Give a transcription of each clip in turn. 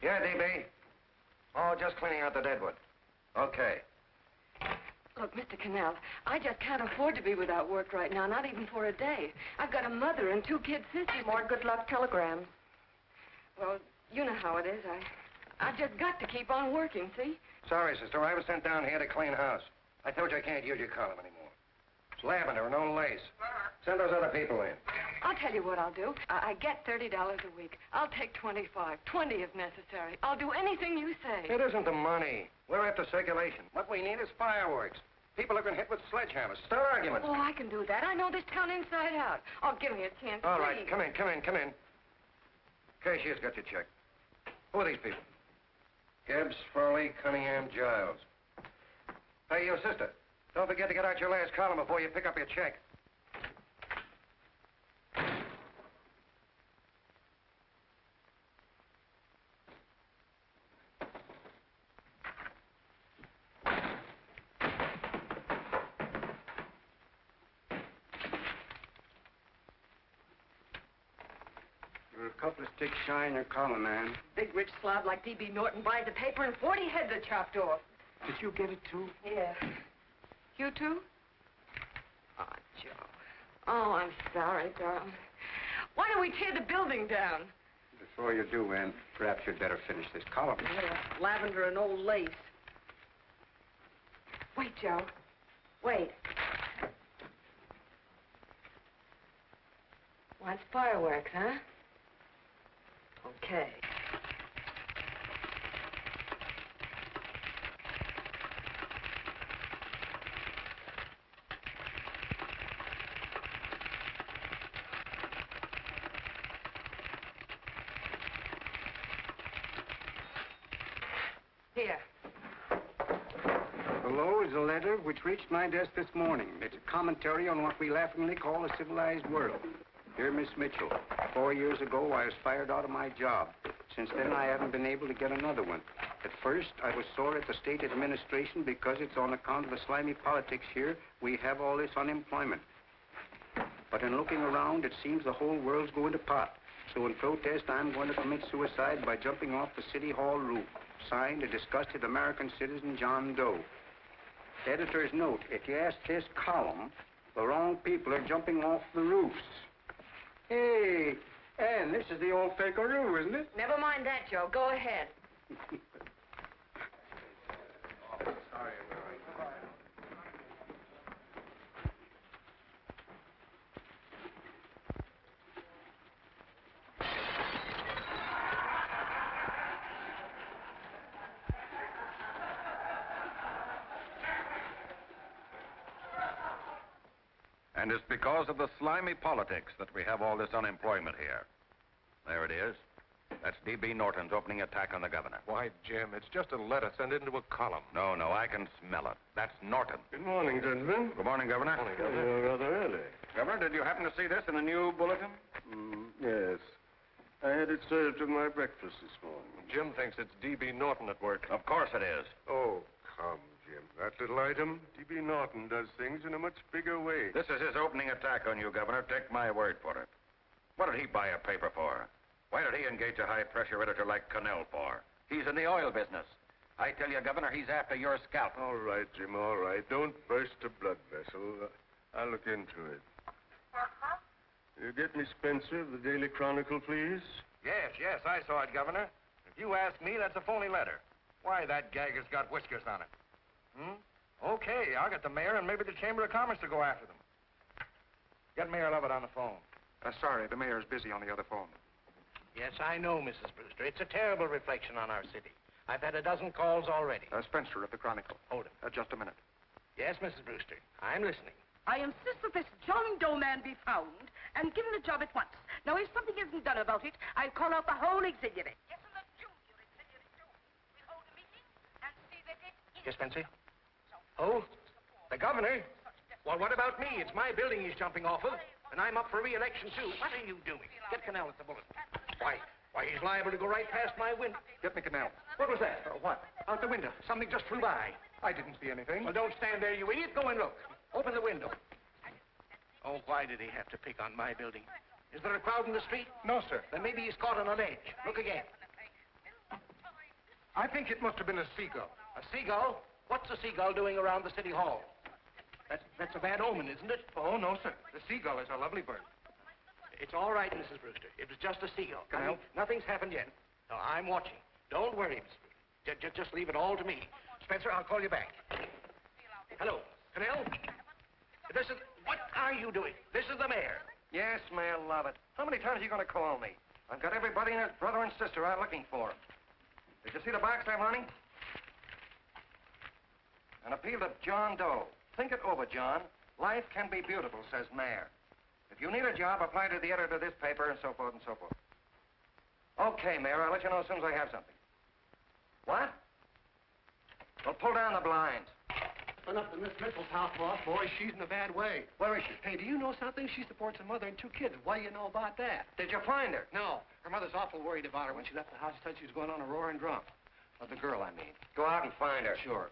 Yeah, DB. Oh, just cleaning out the deadwood. Okay. Look, Mr. Cannell, I just can't afford to be without work right now, not even for a day. I've got a mother and 2 kid sisters. More good luck telegrams. Well, you know how it is. I've just got to keep on working, see? Sorry, sister. I was sent down here to clean house. I told you I can't use your column anymore. It's lavender, no lace. Send those other people in. I'll tell you what I'll do. I get $30 a week. I'll take 25, 20 if necessary. I'll do anything you say. It isn't the money. We're after circulation. What we need is fireworks. People have been hit with sledgehammers. Start arguments. Oh, I can do that. I know this town inside out. Oh, give me a chance, All please. right, come in. Cashier's got your check. Who are these people? Gibbs, Furley, Cunningham, Giles. Hey, you sister. Don't forget to get out your last column before you pick up your check. You're a couple of sticks shy in your column, man. Big rich slob like D.B. Norton buys the paper and 40 heads are chopped off. Did you get it, too? Yeah. You too? Oh, Joe. Oh, I'm sorry, darling. Why don't we tear the building down? Before you do, Ann, perhaps you'd better finish this column. Yeah, lavender and old lace. Wait, Joe. Wait. Wants fireworks, huh? Okay. Here. Below is a letter which reached my desk this morning. It's a commentary on what we laughingly call a civilized world. Dear Miss Mitchell, 4 years ago, I was fired out of my job. Since then, I haven't been able to get another one. At first, I was sore at the state administration because it's on account of the slimy politics here we have all this unemployment. But in looking around, it seems the whole world's going to pot. So in protest, I'm going to commit suicide by jumping off the City Hall roof. Signed, a disgusted American citizen, John Doe. Editor's note, if you ask this column, the wrong people are jumping off the roofs. Hey, Ann, this is the old Fakeroo, isn't it? Never mind that, Joe. Go ahead. Sorry. And it's because of the slimy politics that we have all this unemployment here. There it is. That's D.B. Norton's opening attack on the governor. Why, Jim, it's just a letter sent into a column. No, I can smell it. That's Norton. Good morning, gentlemen. Good morning, Governor. Morning, Governor. You're rather early. Governor, did you happen to see this in the new bulletin? Yes. I had it served with my breakfast this morning. Jim thinks it's D.B. Norton at work. Of course it is. Oh, come, Jim. That little item, D.B. Norton does things in a much bigger way. This is his opening attack on you, Governor. Take my word for it. What did he buy a paper for? Why did he engage a high-pressure editor like Cannell for? He's in the oil business. I tell you, Governor, he's after your scalp. All right, Jim, all right. Don't burst a blood vessel. I'll look into it. You get me Spencer of the Daily Chronicle, please? Yes, I saw it, Governor. If you ask me, that's a phony letter. Why, that gagger's got whiskers on it. Okay, I'll get the mayor and maybe the Chamber of Commerce to go after them. Get Mayor Lovett on the phone. Sorry, the mayor's busy on the other phone. Yes, I know, Mrs. Brewster. It's a terrible reflection on our city. I've had a dozen calls already. Spencer of the Chronicle. Hold him. Just a minute. Yes, Mrs. Brewster. I'm listening. I insist that this John Doe man be found and given a job at once. Now, if something isn't done about it, I'll call out the whole auxiliary. Yes, and the junior auxiliary, too. We'll hold a meeting and see that it is... Yes, Spencer? Oh, the governor? Well, what about me? It's my building he's jumping off of, and I'm up for re-election, too. What are you doing? Get Cannell at the bulletin. Why, he's liable to go right past my window. Get me Cannell. What was that? What? Out the window. Something just flew by. I didn't see anything. Well, don't stand there, you idiot. Go and look. Open the window. Oh, why did he have to pick on my building? Is there a crowd in the street? No, sir. Then maybe he's caught on a ledge. Look again. I think it must have been a seagull. A seagull? What's a seagull doing around the city hall? That's a bad omen, isn't it? Oh, no, sir. The seagull is a lovely bird. It's all right, Mrs. Brewster. It was just a seagull. Can I help? Nothing's happened yet. No, I'm watching. Don't worry, Mrs. Brewster. Just leave it all to me. Spencer, I'll call you back. Hello, Canal? What are you doing? This is the mayor. Yes, Mayor Lovett. How many times are you going to call me? I've got everybody and his brother and sister out looking for him. Did you see the box I'm running? An appeal to John Doe. Think it over, John. Life can be beautiful, says Mayor. If you need a job, apply to the editor of this paper and so forth and so forth. Okay, Mayor, I'll let you know as soon as I have something. What? Well, pull down the blinds. Went up to Miss Mitchell's house, boss. Boy, she's in a bad way. Where is she? Hey, do you know something? She supports a mother and 2 kids. What do you know about that? Did you find her? No. Her mother's awful worried about her. When she left the house, she said she was going on a roaring drunk. Of the girl, I mean. Go out and find her. Sure.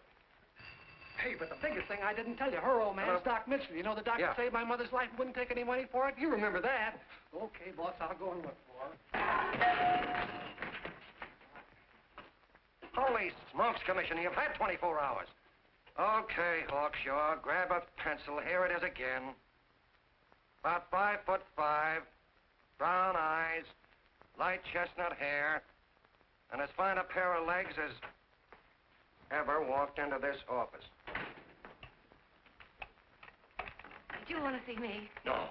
Hey, but the biggest thing I didn't tell you, her old man's Doc Mitchell. You know the doctor saved my mother's life and wouldn't take any money for it? You remember that. Okay, boss, I'll go and look for her. Holy smokes, Commissioner, you've had 24 hours. Okay, Hawkshaw, grab a pencil. Here it is again. About 5'5", brown eyes, light chestnut hair, and as fine a pair of legs as ever walked into this office. Did you want to see me? No.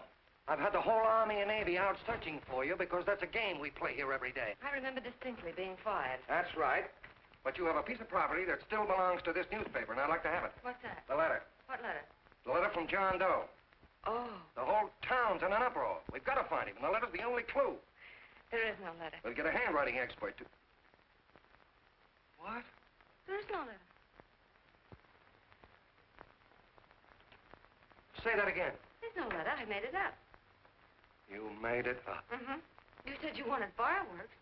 I've had the whole Army and Navy out searching for you because that's a game we play here every day. I remember distinctly being fired. That's right. But you have a piece of property that still belongs to this newspaper, and I'd like to have it. What's that? The letter. What letter? The letter from John Doe. Oh. The whole town's in an uproar. We've got to find him, and the letter's the only clue. There is no letter. We'll get a handwriting expert to... What? There is no letter. Say that again. There's no letter. I made it up. You made it up. Mm-hmm. You said you wanted fireworks.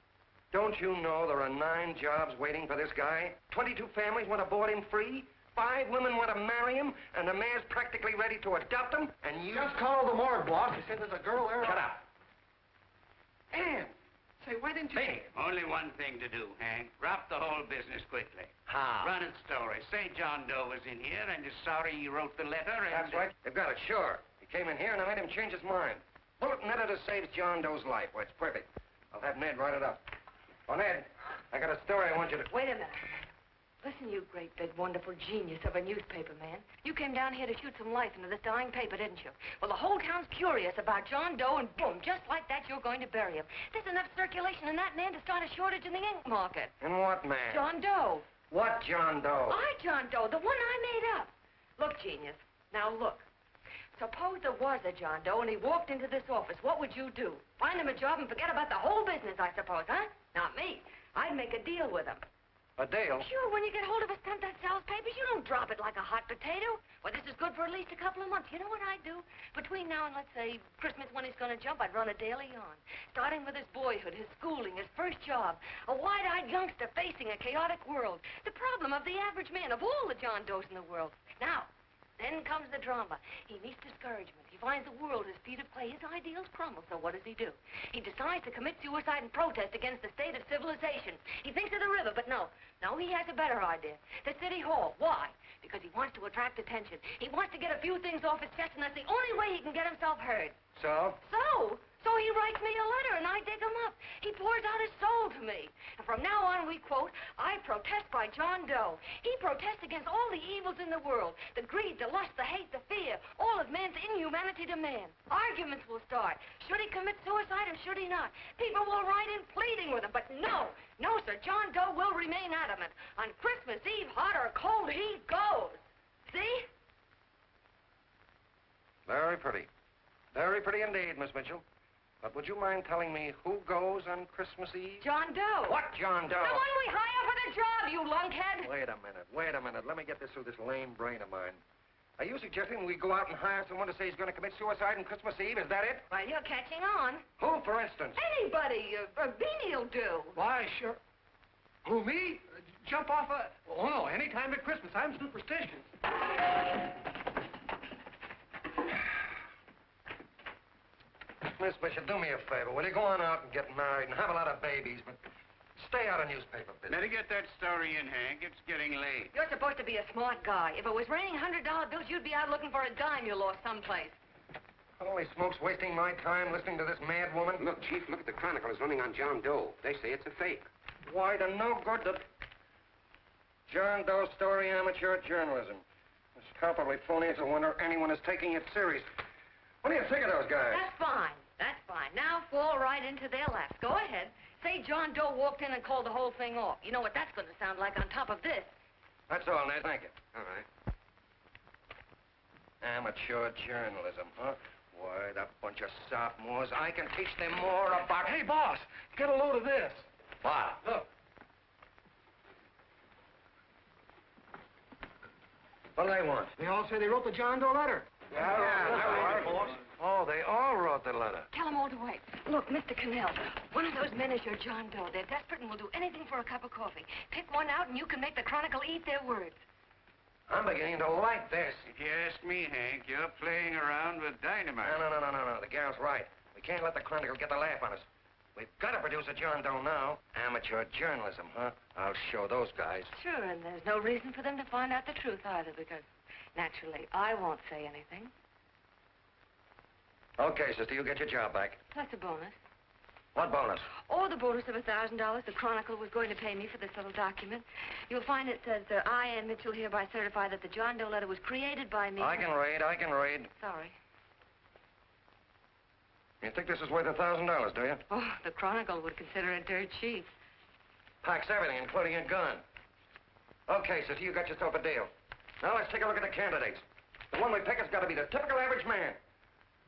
Don't you know there are 9 jobs waiting for this guy? 22 families want to board him free. 5 women want to marry him, and the mayor's practically ready to adopt him, and you... Just call the morgue, boss. They said there's a girl there. Shut up. Ann, say, why didn't you... Hey. Only one thing to do, Hank. Drop the whole business quickly. How? Run its story. Say John Doe was in here and is sorry he wrote the letter and... That's right. They've got it, sure. He came in here, and I made him change his mind. Bulletin editor saves John Doe's life. Why, it's perfect. I'll have Ned write it up. Oh, Ned, I got a story I want you to... Wait a minute. Listen, you great, big, wonderful genius of a newspaper man. You came down here to shoot some life into this dying paper, didn't you? Well, the whole town's curious about John Doe, and boom, just like that, you're going to bury him. There's enough circulation in that man to start a shortage in the ink market. In what man? John Doe. What John Doe? John Doe, the one I made up. Look, genius, now look. Suppose there was a John Doe and he walked into this office. What would you do? Find him a job and forget about the whole business, I suppose, huh? Not me. I'd make a deal with him. A deal? Sure, when you get hold of a stunt that sells papers, you don't drop it like a hot potato. Well, this is good for at least a couple of months. You know what I'd do? Between now and, let's say, Christmas when he's going to jump, I'd run a daily on. Starting with his boyhood, his schooling, his first job. A wide-eyed youngster facing a chaotic world. The problem of the average man, of all the John Does in the world. Now, then comes the drama. He meets discouragement. He finds the world his feet of clay. His ideals crumble. So what does he do? He decides to commit suicide and protest against the state of civilization. He thinks of the river, but no. No, he has a better idea. The city hall. Why? Because he wants to attract attention. He wants to get a few things off his chest, and that's the only way he can get himself heard. So? So he writes me a letter, and I dig him up. He pours out his soul to me. And from now on, we quote, I protest by John Doe. He protests against all the evils in the world. The greed, the lust, the hate, the fear. All of man's inhumanity to man. Arguments will start. Should he commit suicide or should he not? People will write in pleading with him. But no, sir, John Doe will remain adamant. On Christmas Eve, hot or cold, he goes. See? Very pretty. Very pretty indeed, Miss Mitchell. But would you mind telling me who goes on Christmas Eve? John Doe. What John Doe? The one we hire for the job, you lunkhead. Wait a minute. Let me get this through this lame brain of mine. Are you suggesting we go out and hire someone to say he's going to commit suicide on Christmas Eve? Is that it? Well, you're catching on. Who, for instance? Anybody. Beanie'll do. Why, sure. Who, me? Jump off a... Oh, no, any time at Christmas. I'm superstitious. Miss Bishop, do me a favor. Will you go on out and get married and have a lot of babies, but stay out of newspaper business. Better get that story in, Hank. It's getting late. You're supposed to be a smart guy. If it was raining $100 bills, you'd be out looking for a dime you lost someplace. Holy smokes, wasting my time listening to this mad woman. Look, Chief, look at the Chronicle. It's running on John Doe. They say it's a fake. Why, the no good to... John Doe story, amateur journalism. It's palpably phony. It's a wonder anyone is taking it serious. What do you think of those guys? That's fine. That's fine. Now fall right into their laps. Go ahead. Say John Doe walked in and called the whole thing off. You know what that's going to sound like on top of this. That's all, Ned. Thank you. All right. Amateur journalism, huh? Why, that bunch of sophomores, I can teach them more about... Hey, boss, get a load of this. What? Look. What do they want? They all say they wrote the John Doe letter. Yeah, boss. Oh, they all wrote the letter. Tell them all to wait. Look, Mr. Cannell, one of those men is your John Doe. They're desperate and will do anything for a cup of coffee. Pick one out and you can make the Chronicle eat their words. I'm beginning to like this. If you ask me, Hank, you're playing around with dynamite. No. The gal's right. We can't let the Chronicle get the laugh on us. We've got to produce a John Doe now. Amateur journalism, huh? I'll show those guys. Sure, and there's no reason for them to find out the truth either, because naturally I won't say anything. Okay, sister, you get your job back. That's a bonus. What bonus? Oh, the bonus of $1,000 the Chronicle was going to pay me for this little document. You'll find it says, I, Ann Mitchell, hereby certify that the John Doe letter was created by me. I can read. Sorry. You think this is worth $1,000, do you? Oh, the Chronicle would consider it dirt cheap. Packs everything, including a gun. Okay, sister, you got yourself a deal. Now let's take a look at the candidates. The one we pick has got to be the typical average man.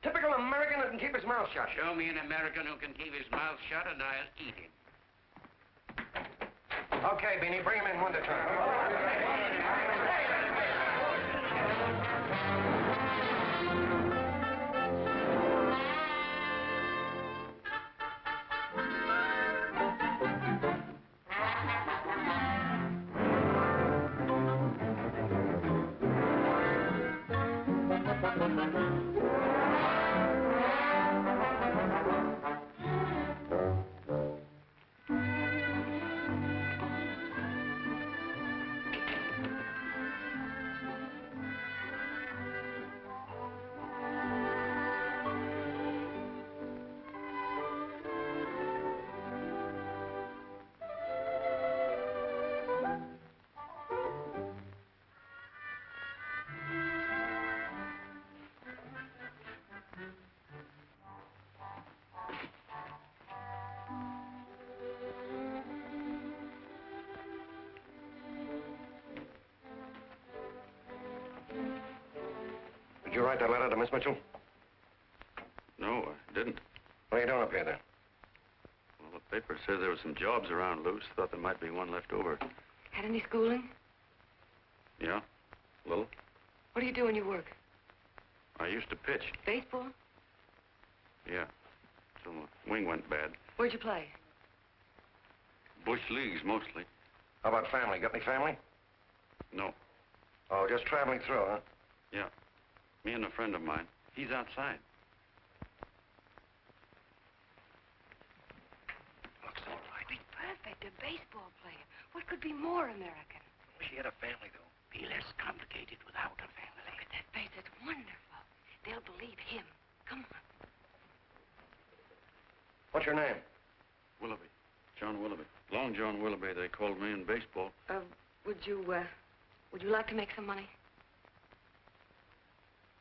Typical American that can keep his mouth shut. Show me an American who can keep his mouth shut and I'll eat him. Okay, Beanie, bring him in one at a time. Did you write that letter to Miss Mitchell? No, I didn't. What are you doing up here, then? Well, the paper said there were some jobs around loose. Thought there might be one left over. Had any schooling? Yeah, a little. What do you do when you work? I used to pitch. Baseball? Yeah. So my wing went bad. Where'd you play? Bush leagues, mostly. How about family? Got any family? No. Oh, just traveling through, huh? Yeah. Me and a friend of mine. He's outside. Looks all right. Be perfect, a baseball player. What could be more American? She had a family, though. Be less complicated without a family. Look at that face. It's wonderful. They'll believe him. Come on. What's your name? Willoughby. John Willoughby. Long John Willoughby, they called me in baseball. Would you like to make some money?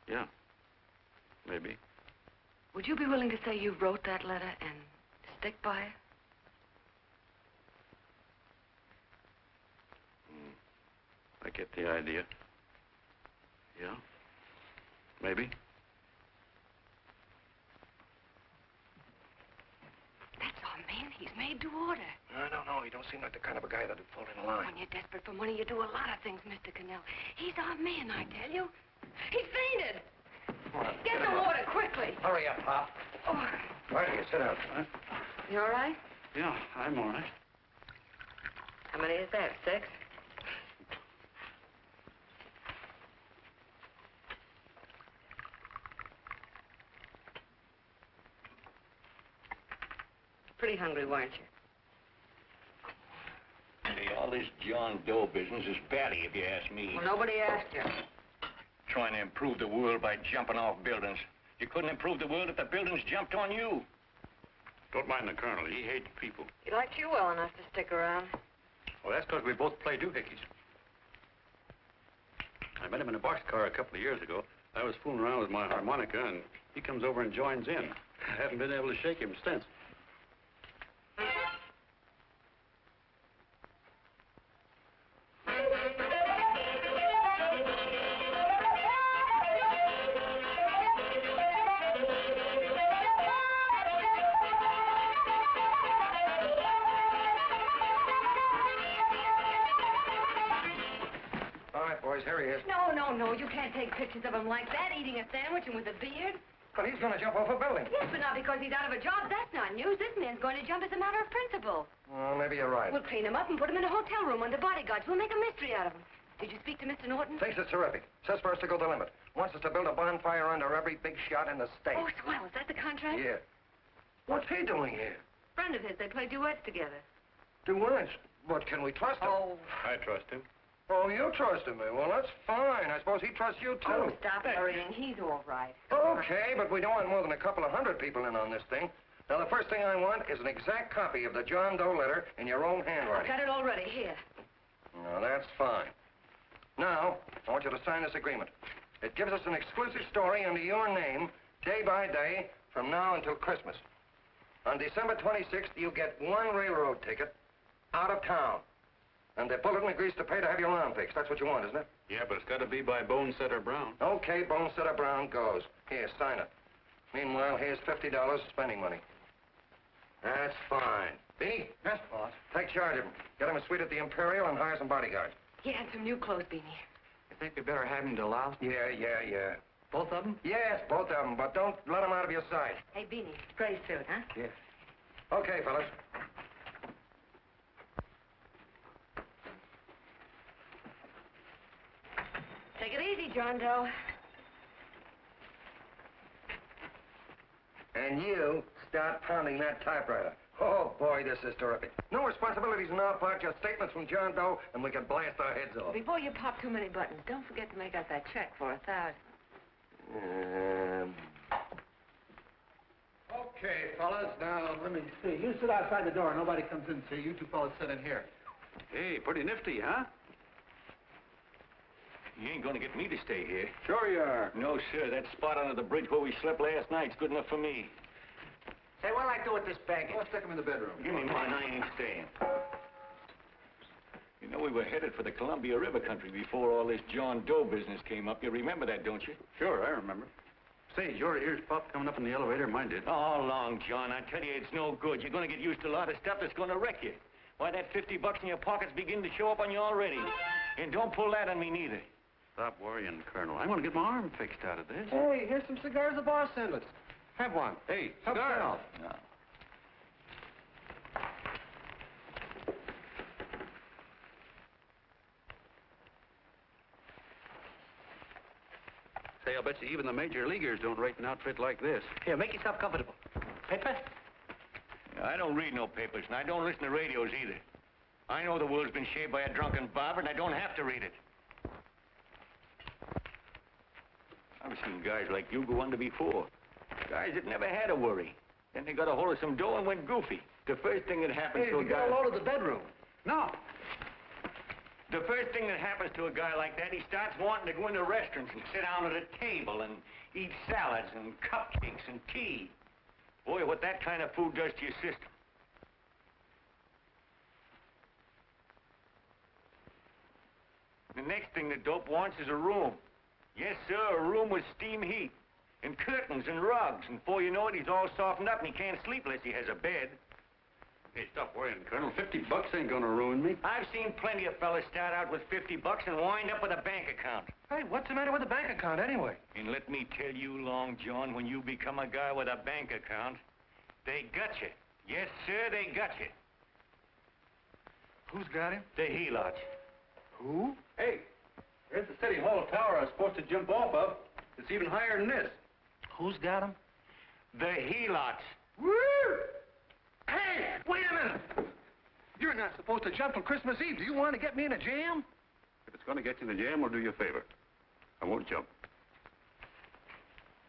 Yeah. Maybe. Would you be willing to say you wrote that letter and stick by it? I get the idea. Yeah. Maybe. That's our man. He's made to order. I don't know. He don't seem like the kind of a guy that'd fall in line. When you're desperate for money, you do a lot of things, Mr. Cannell. He's our man, I tell you. He fainted. Get the water, quickly. Hurry up, Pop. Oh. Right here, sit down. Huh? You all right? Yeah, I'm all right. How many is that, 6? Pretty hungry, weren't you? this John Doe business is batty, if you ask me. Well, nobody asked you. Trying to improve the world by jumping off buildings. You couldn't improve the world if the buildings jumped on you. Don't mind the colonel. He hates people. He liked you well enough to stick around. Well, that's because we both play doohickeys. I met him in a boxcar a couple of years ago. I was fooling around with my harmonica, and he comes over and joins in. I haven't been able to shake him since. No, you can't take pictures of him like that, eating a sandwich and with a beard. But he's going to jump off a building. Yes, but not because he's out of a job. That's not news. This man's going to jump as a matter of principle. Well, maybe you're right. We'll clean him up and put him in a hotel room under bodyguards. We'll make a mystery out of him. Did you speak to Mr. Norton? Thinks it's terrific. Says for us to go the limit. Wants us to build a bonfire under every big shot in the state. Oh, swell. Is that the contract? Yeah. What's he doing here? Friend of his. They play duets together. Duets? But can we trust him? Oh. I trust him. Oh, you trusted me. Well, that's fine. I suppose he trusts you, too. Oh, stop worrying. He's all right. Okay, but we don't want more than a couple of hundred people in on this thing. Now, the first thing I want is an exact copy of the John Doe letter in your own handwriting. I've got it already. Here. No, that's fine. Now, I want you to sign this agreement. It gives us an exclusive story under your name, day by day, from now until Christmas. On December 26th, you get one railroad ticket out of town. And the bulletin agrees to pay to have your arm fixed. That's what you want, isn't it? Yeah, but it's got to be by Bonesetter Brown. Okay, Bonesetter Brown goes. Here, sign it. Meanwhile, here's $50 spending money. That's fine. Beanie? Yes, boss. Take charge of him. Get him a suite at the Imperial and hire some bodyguards. Yeah, and some new clothes, Beanie. You think we better have him deloused? Yeah. Both of them? Yes, both of them, but don't let them out of your sight. Hey, Beanie, gray suit, huh? Yes. Okay, fellas. Take it easy, John Doe. And you start pounding that typewriter. Oh, boy, this is terrific. No responsibilities on our part, just statements from John Doe, and we can blast our heads off. Before you pop too many buttons, don't forget to make out that check for $1,000. Okay, fellas, now, let me see. You sit outside the door. Nobody comes in, see? You two fellas sit in here. Hey, pretty nifty, huh? You ain't gonna get me to stay here. Sure you are. No, sir. That spot under the bridge where we slept last night's good enough for me. Say, what'll I do with this baggage? Let's stick him in the bedroom. Give me mine. I ain't staying. You know, we were headed for the Columbia River country before all this John Doe business came up. You remember that, don't you? Sure, I remember. Say, your ears popped coming up in the elevator. Mine did. All along, John. I tell you, it's no good. You're gonna get used to a lot of stuff that's gonna wreck you. Why, that $50 in your pocket's beginning to show up on you already. And don't pull that on me, neither. Stop worrying, Colonel. I want to get my arm fixed out of this. Hey, here's some cigars the boss sent us. Have one. Hey, Help cigars. yourself. No. Say, I'll bet you even the major leaguers don't rate an outfit like this. Here, make yourself comfortable. Paper? I don't read no papers, and I don't listen to radios either. I know the world's been shaped by a drunken barber, and I don't have to read it. I've seen guys like you go under before. Guys that never had a worry. Then they got a hold of some dough and went goofy. The first thing that happens to a guy... Get a load of the bedroom. No. The first thing that happens to a guy like that, he starts wanting to go into restaurants and sit down at a table and eat salads and cupcakes and tea. Boy, what that kind of food does to your system. The next thing the dope wants is a room. Yes, sir, a room with steam heat, and curtains and rugs, and before you know it, he's all softened up and he can't sleep unless he has a bed. Hey, stop worrying, Colonel. $50 ain't gonna ruin me. I've seen plenty of fellas start out with $50 and wind up with a bank account. Hey, what's the matter with the bank account, anyway? And let me tell you, Long John, when you become a guy with a bank account, they got you. Yes, sir, they got you. Who's got him? The helots. Who? Hey, there's the City Hall tower I was supposed to jump off of. It's even higher than this. Who's got him? The helots. Woo! Hey, wait a minute! You're not supposed to jump on Christmas Eve. Do you want to get me in a jam? If it's going to get you in the jam, we'll do you a favor. I won't jump.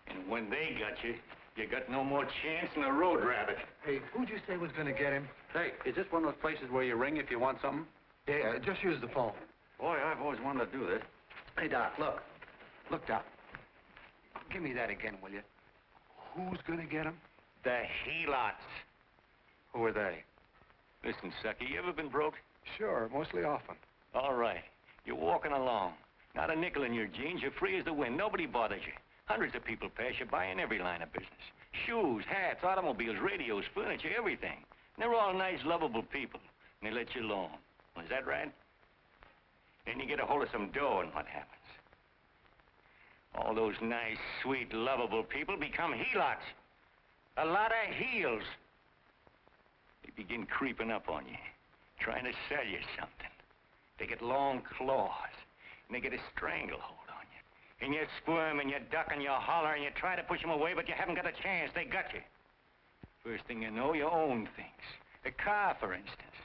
And when they got you, you got no more chance than a road rabbit. Hey, who'd you say was going to get him? Hey, is this one of those places where you ring if you want something? Yeah, just use the phone. Boy, I've always wanted to do this. Hey, Doc, look. Look, Doc. Give me that again, will you? Who's going to get him? The helots. Who are they? Listen, sucker, you ever been broke? Sure, mostly often. All right. You're walking along. Not a nickel in your jeans. You're free as the wind. Nobody bothers you. Hundreds of people pass you by in every line of business. Shoes, hats, automobiles, radios, furniture, everything. And they're all nice, lovable people. And they let you alone. Well, is that right? Then you get a hold of some dough, and what happens? All those nice, sweet, lovable people become helots. A lot of heels. They begin creeping up on you, trying to sell you something. They get long claws, and they get a stranglehold on you. And you squirm, and you duck, and you holler, and you try to push them away, but you haven't got a chance. They got you. First thing you know, you own things. A car, for instance.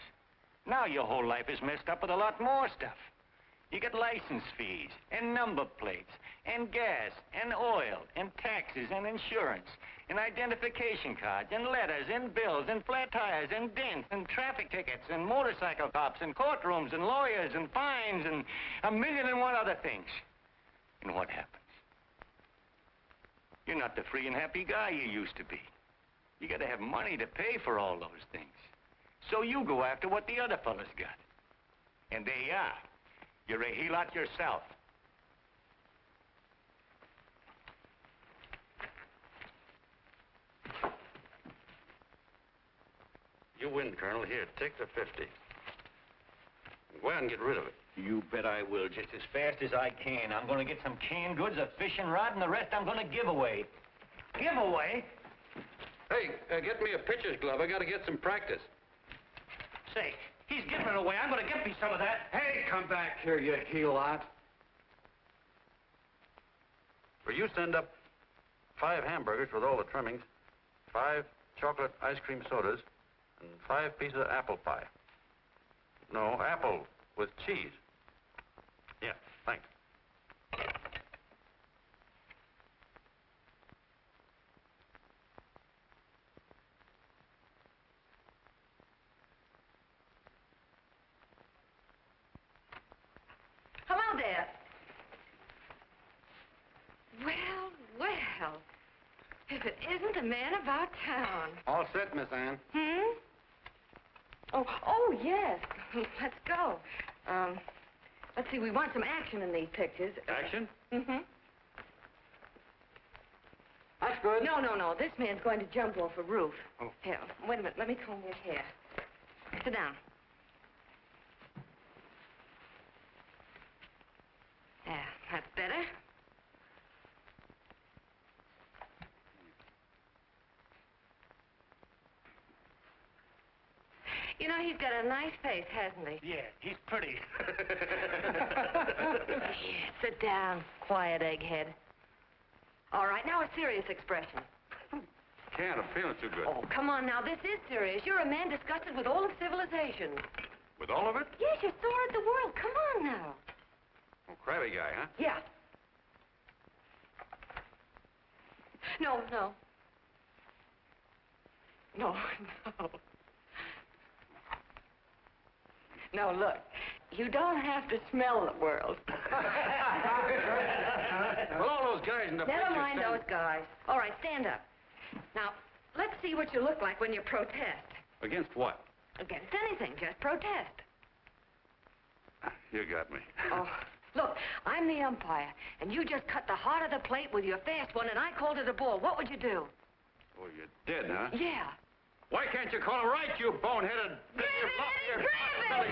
Now your whole life is messed up with a lot more stuff. You get license fees, and number plates, and gas, and oil, and taxes, and insurance, and identification cards, and letters, and bills, and flat tires, and dents, and traffic tickets, and motorcycle cops, and courtrooms, and lawyers, and fines, and 1,000,001 other things. And what happens? You're not the free and happy guy you used to be. You gotta have money to pay for all those things. So you go after what the other fellas got. And there you are. You're a helot yourself. You win, Colonel. Here, take the 50. Go ahead and get rid of it. You bet I will, just as fast as I can. I'm gonna get some canned goods, a fishing rod, and the rest I'm gonna give away. Give away? Hey, get me a pitcher's glove. I got to get some practice. Say, he's giving it away. I'm gonna get me some of that. Hey, come back here, you helot. For you send up 5 hamburgers with all the trimmings, 5 chocolate ice cream sodas, and 5 pieces of apple pie. No, apple with cheese. Yeah, thanks. Hello there. Well, well. If it isn't the man about town. All set, Miss Ann. Hmm? Oh, yes. Let's go. Let's see, we want some action in these pictures. Action? Mm-hmm. That's good. No. This man's going to jump off a roof. Oh. Here, wait a minute. Let me comb your hair. Sit down. Yeah, that's better. You know, he's got a nice face, hasn't he? Yeah, he's pretty. Sit down, quiet egghead. All right, now a serious expression. Can't. I'm feeling too good. Oh, come on now, this is serious. You're a man disgusted with all of civilization. With all of it? Yes, you're sore at the world. Come on now. Oh, crabby guy, huh? Yeah. No. No, look. You don't have to smell the world. Well, all those guys in the Never picture mind stand- those guys. All right, stand up. Now, let's see what you look like when you protest. Against what? Against anything, just protest. You got me. Oh, look, I'm the umpire, and you just cut the heart of the plate with your fast one, and I called it a ball. What would you do? Oh, you did, huh? Yeah. Why can't you call it right, you boneheaded... Grab it!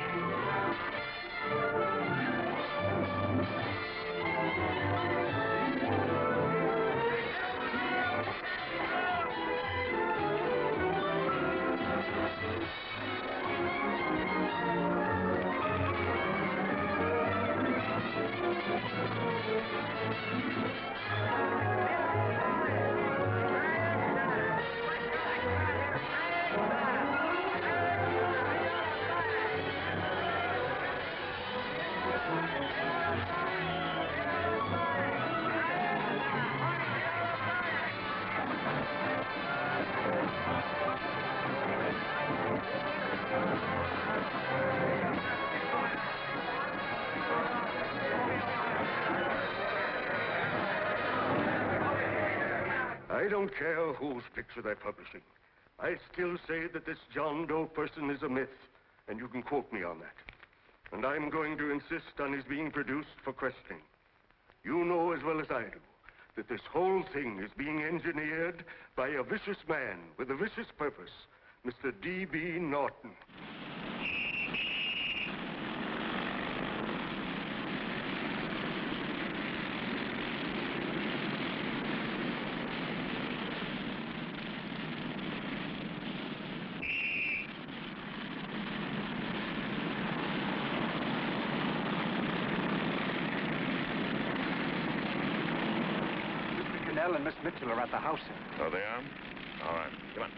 I don't care whose picture they're publishing. I still say that this John Doe person is a myth, and you can quote me on that. And I'm going to insist on his being produced for questioning. You know as well as I do that this whole thing is being engineered by a vicious man with a vicious purpose, Mr. D.B. Norton. And Miss Mitchell are at the house, sir. Oh, they are? All right. Come on.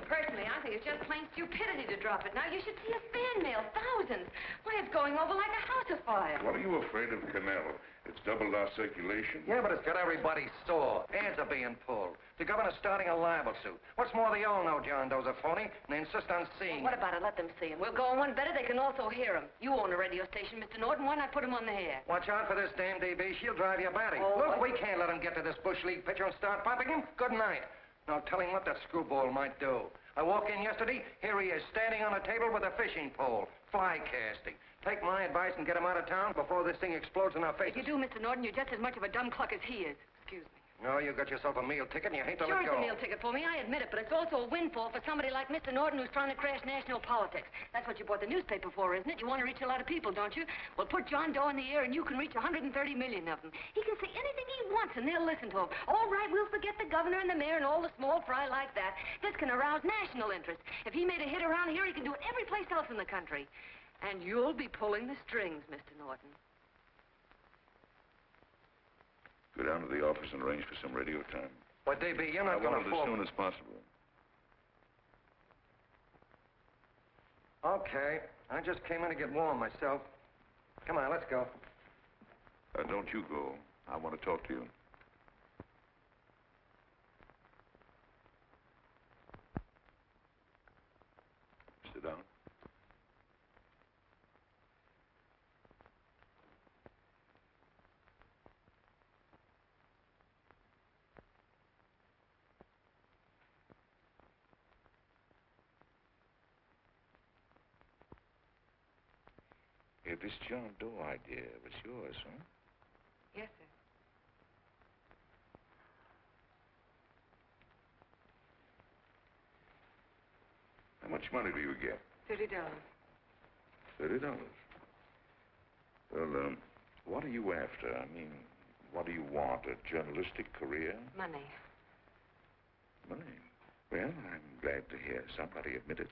Personally, I think it's just plain stupidity to drop it. Now, you should see a fan mail, thousands. Why, it's going over like a house afire. What are you afraid of, Canal? It's doubled our circulation. Yeah, but it's got everybody sore. Ads are being pulled. The governor's starting a libel suit. What's more, they all know John Doe's a phony, and they insist on seeing Well, what about it? Let them see him. We'll go on one better. They can also hear him. You own a radio station, Mr. Norton. Why not put him on the air? Watch out for this dame DB. She'll drive you batty. Oh, Look, we can't let him get to this Bush League pitcher and start pumping him. Good night. Now, tell him what that screwball might do. I walked in yesterday. Here he is, standing on a table with a fishing pole. Fly casting. Take my advice and get him out of town before this thing explodes in our faces. If you do, Mr. Norton, you're just as much of a dumb cluck as he is. Excuse me. No, you got yourself a meal ticket and you hate to Sure, let it's go. a meal ticket for me, I admit it, but it's also a windfall for somebody like Mr. Norton who's trying to crash national politics. That's what you bought the newspaper for, isn't it? You want to reach a lot of people, don't you? Well, put John Doe in the air and you can reach 130 million of them. He can say anything he wants and they'll listen to him. All right, we'll forget the governor and the mayor and all the small fry like that. This can arouse national interest. If he made a hit around here, he can do it every place else in the country. And you'll be pulling the strings, Mr. Norton. Go down to the office and arrange for some radio time. But, DB, you're not I going want to it fall... as soon as possible. Okay. I just came in to get warm myself. Come on, let's go. Don't you go. I want to talk to you. Sit down. Hey, this John Doe idea was yours, huh? Yes, sir. How much money do you get? $30. $30. Well, what are you after? I mean, what do you want? A journalistic career? Money. Money? Well, I'm glad to hear somebody admit it.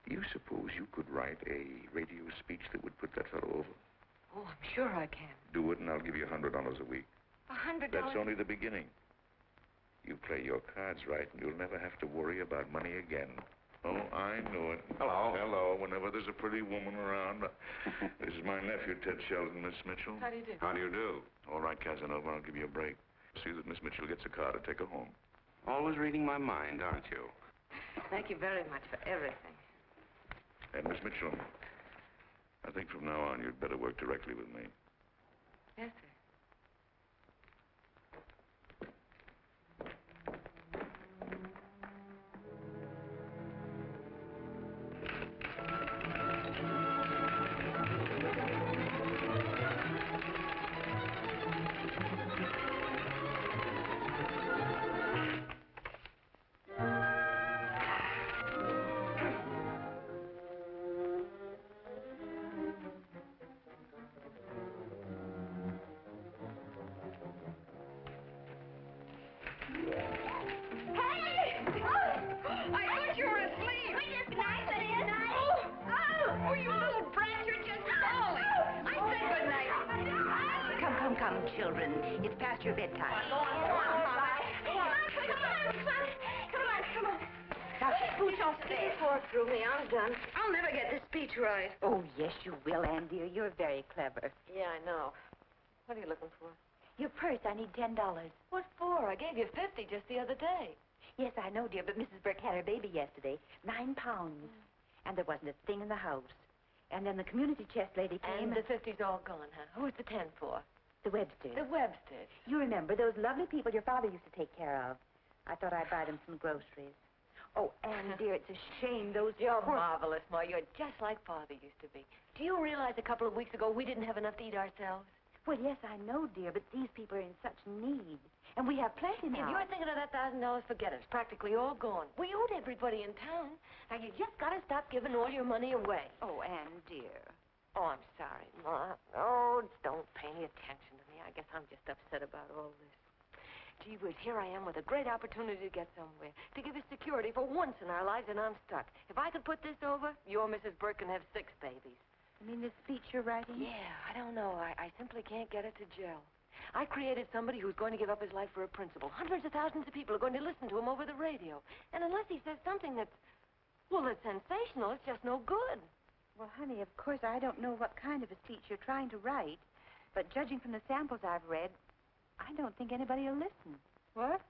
Do you suppose you could write a radio speech that would put that fellow over? Oh, I'm sure I can. Do it, and I'll give you $100 a week. $100? That's only the beginning. You play your cards right, and you'll never have to worry about money again. Oh, I know it. Hello. Hello. Whenever there's a pretty woman around. This is my nephew, Ted Sheldon, Miss Mitchell. How do you do? How do you do? All right, Casanova, I'll give you a break. See that Miss Mitchell gets a car to take her home. Always reading my mind, aren't you? Thank you very much for everything. And Miss Mitchell, I think from now on you'd better work directly with me. Yes, sir. Come, children. It's past your bedtime. Come on. Now, scooch off the bed. Pour through me. I'm done. I'll never get this speech right. Oh, yes, you will, Ann, dear. You're very clever. Yeah, I know. What are you looking for? Your purse, I need $10. What for? I gave you 50 just the other day. Yes, I know, dear, but Mrs. Burke had her baby yesterday. 9 pounds. And there wasn't a thing in the house. And then the community chest lady came. And the 50's all gone, huh? Who's the 10 for? The Websters. The Websters. You remember those lovely people your father used to take care of. I thought I'd buy them some groceries. Oh, Anne, dear, it's a shame those... You're marvelous, Ma. You're just like Father used to be. Do you realize a couple of weeks ago we didn't have enough to eat ourselves? Well, yes, I know, dear, but these people are in such need. And we have plenty now. If you're thinking of that $1,000, forget it. It's practically all gone. We owed everybody in town. Now, you just got to stop giving all your money away. Oh, Anne, dear. Oh, I'm sorry, Ma. Oh, don't pay any attention to me. I guess I'm just upset about all this. Gee whiz, here I am with a great opportunity to get somewhere, to give us security for once in our lives, and I'm stuck. If I could put this over, your Mrs. Burke can have 6 babies. You mean this speech you're writing? Yeah, I don't know. I simply can't get it to gel. I created somebody who's going to give up his life for a principle. Hundreds of thousands of people are going to listen to him over the radio. And unless he says something that's, well, that's sensational, it's just no good. Well, honey, of course, I don't know what kind of a speech you're trying to write, but judging from the samples I've read, I don't think anybody will listen. What?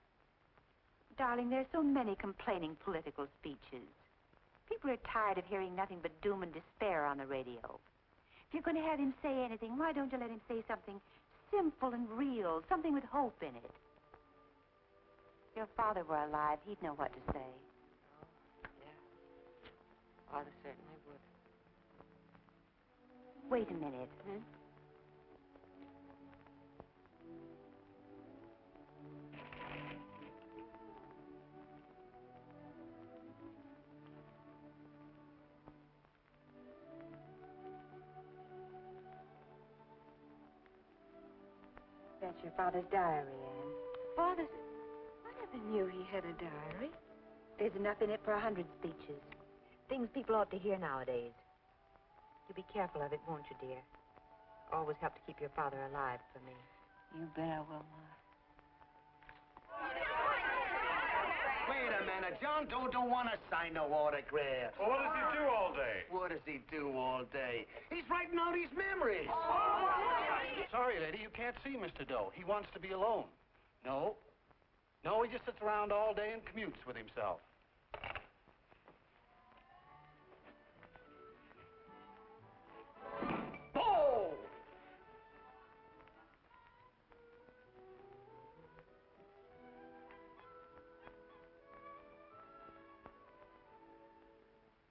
Darling, there's so many complaining political speeches. People are tired of hearing nothing but doom and despair on the radio. If you're going to have him say anything, why don't you let him say something simple and real, something with hope in it? If your father were alive, he'd know what to say. Oh, yeah. Father certainly would. Wait a minute. Hmm? That's your father's diary, Anne. Father's... I never knew he had a diary. There's enough in it for 100 speeches. Things people ought to hear nowadays. You be careful of it, won't you, dear? Always help to keep your father alive for me. You bet I will, Ma. Wait a minute. John Doe don't want to sign no autograph. Well, what does he do all day? What does he do all day? He's writing out his memories. Sorry, lady, you can't see Mr. Doe. He wants to be alone. No, he just sits around all day and commutes with himself. Oh!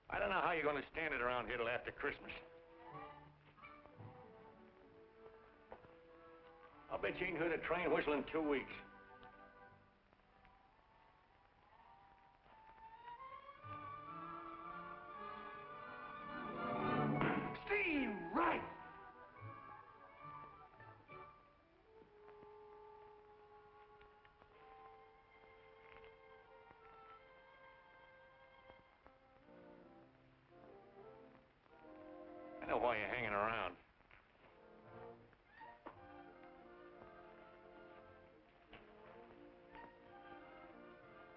I don't know how you're going to stand it around here till after Christmas. I'll bet you ain't heard a train whistle in 2 weeks. Steve, right! I know why you're hanging around.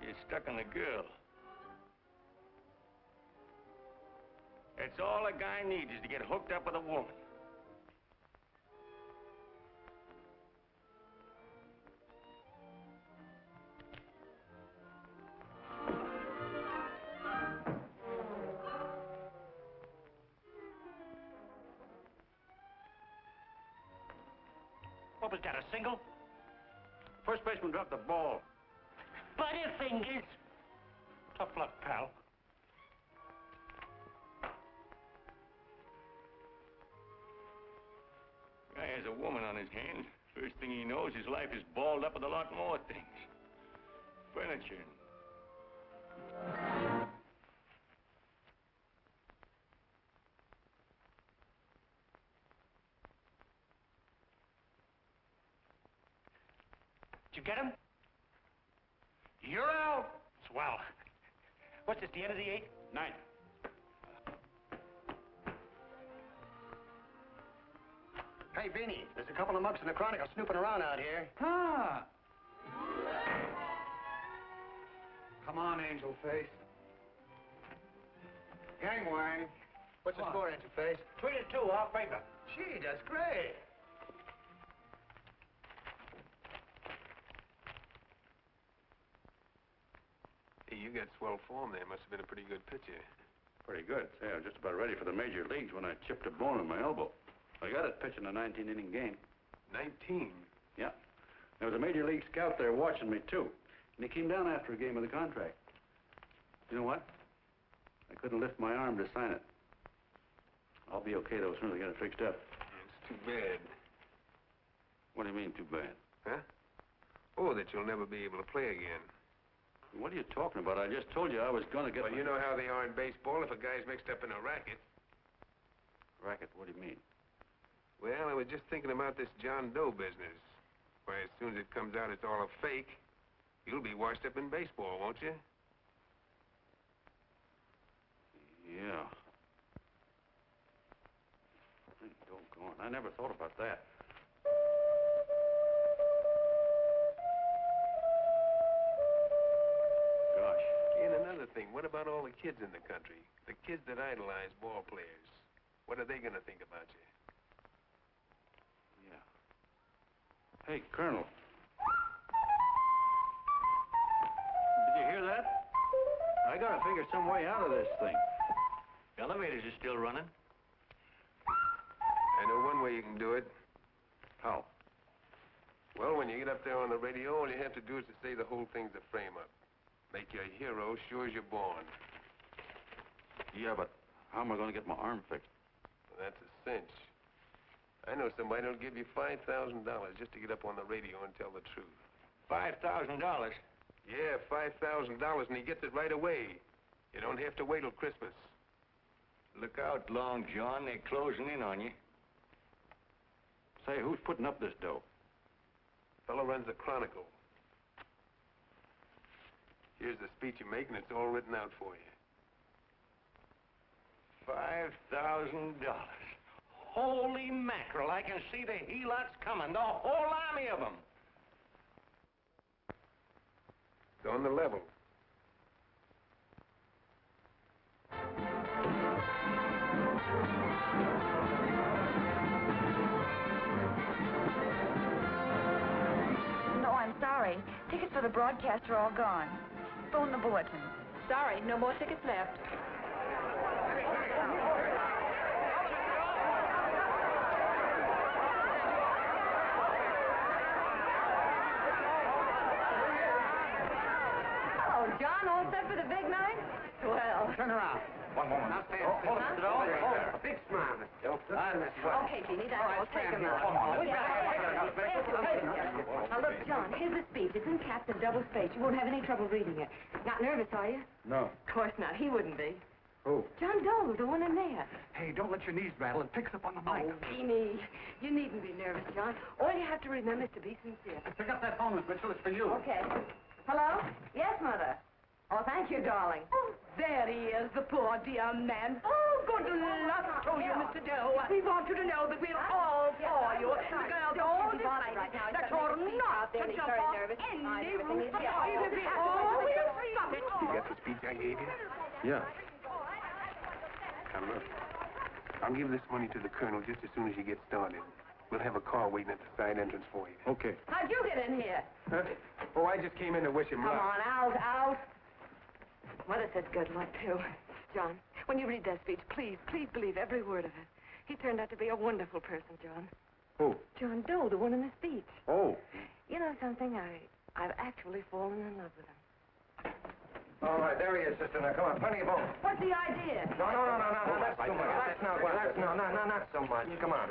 You're stuck on the girl. That's all a guy needs is to get hooked up with a woman. What was that, a single? First baseman dropped the ball. Butterfingers! Tough luck, pal. Guy has a woman on his hands. First thing he knows, his life is balled up with a lot more things. Furniture. Did you get him? You're out. Swell. What's this, the end of the 8th? 9th. Hey, Beanie, there's a couple of mugs in the Chronicle snooping around out here. Ah. Come on, Angel Face. Gangway. What's the score, Angel Face? 3-2, our favor. Gee, that's great. Hey, you got swell form there. Must have been a pretty good pitcher. Pretty good. Say, I was just about ready for the major leagues when I chipped a bone in my elbow. I got it pitching a 19-inning game. 19? Yeah. There was a major league scout there watching me, too. And he came down after a game of the contract. You know what? I couldn't lift my arm to sign it. I'll be okay, though, as soon as I get it fixed up. It's too bad. What do you mean, too bad? Huh? Oh, that you'll never be able to play again. What are you talking about? I just told you I was going to get... Well, you know how they are in baseball if a guy's mixed up in a racket. Racket? What do you mean? Well, I was just thinking about this John Doe business. Why, as soon as it comes out it's all a fake, you'll be washed up in baseball, won't you? Yeah. Doggone. I never thought about that. Gosh. And another thing, what about all the kids in the country? The kids that idolize ball players. What are they going to think about you? Yeah. Hey, Colonel. Did you hear that? I gotta figure some way out of this thing. Elevators are still running. I know one way you can do it. How? Well, when you get up there on the radio, all you have to do is to say the whole thing's a frame-up. Make you a hero sure as you're born. Yeah, but how am I going to get my arm fixed? Well, that's a cinch. I know somebody who'll give you $5,000 just to get up on the radio and tell the truth. $5,000? Yeah, $5,000, and he gets it right away. You don't have to wait till Christmas. Look out, Long John. They're closing in on you. Say, who's putting up this dough? Fellow runs the Chronicle. Here's the speech you make, and it's all written out for you. $5,000. Holy mackerel, I can see the helots coming, the whole army of them. It's on the level. No, I'm sorry. Tickets for the broadcast are all gone. Phone the bulletin. Sorry, no more tickets left. John, all set for the big night? Well. Turn around. One moment. Now stand. Hold it, A big smile, Miss Joe. Okay, Jeannie, that's all. Take him out. Now, look, John, here's the speech. It's in caps and double spaced. You won't have any trouble reading it. Not nervous, are you? No. Of course not. He wouldn't be. Who? John Doe, the one in there. Hey, don't let your knees rattle. It picks up on the mic. Oh, Jeannie, you needn't be nervous, John. All you have to remember is to be sincere. Pick up that phone, Miss Mitchell. It's for you. Okay. Hello? Yes, Mother. Oh, thank you, darling. Oh, there he is, the poor dear man. Oh, good luck to you, Mr. Doe. We want you to know that we're all for you. The girls all decided that you're not to jump off any roof at all. Oh, we'll stop it. You got the speech I gave you? Yeah. Now, look. I'll give this money to the colonel just as soon as you get started. We'll have a car waiting at the side entrance for you. Okay. How'd you get in here? Huh? Oh, I just came in to wish him Come luck. on, out. Mother said good luck, too. John, when you read that speech, please believe every word of it. He turned out to be a wonderful person, John. Who? John Doe, the one in the speech. Oh. You know something? I've actually fallen in love with him. All right, there he is, sister. Now, come on, plenty of room. What's the idea? No, that's too much. That's not so much. Come on.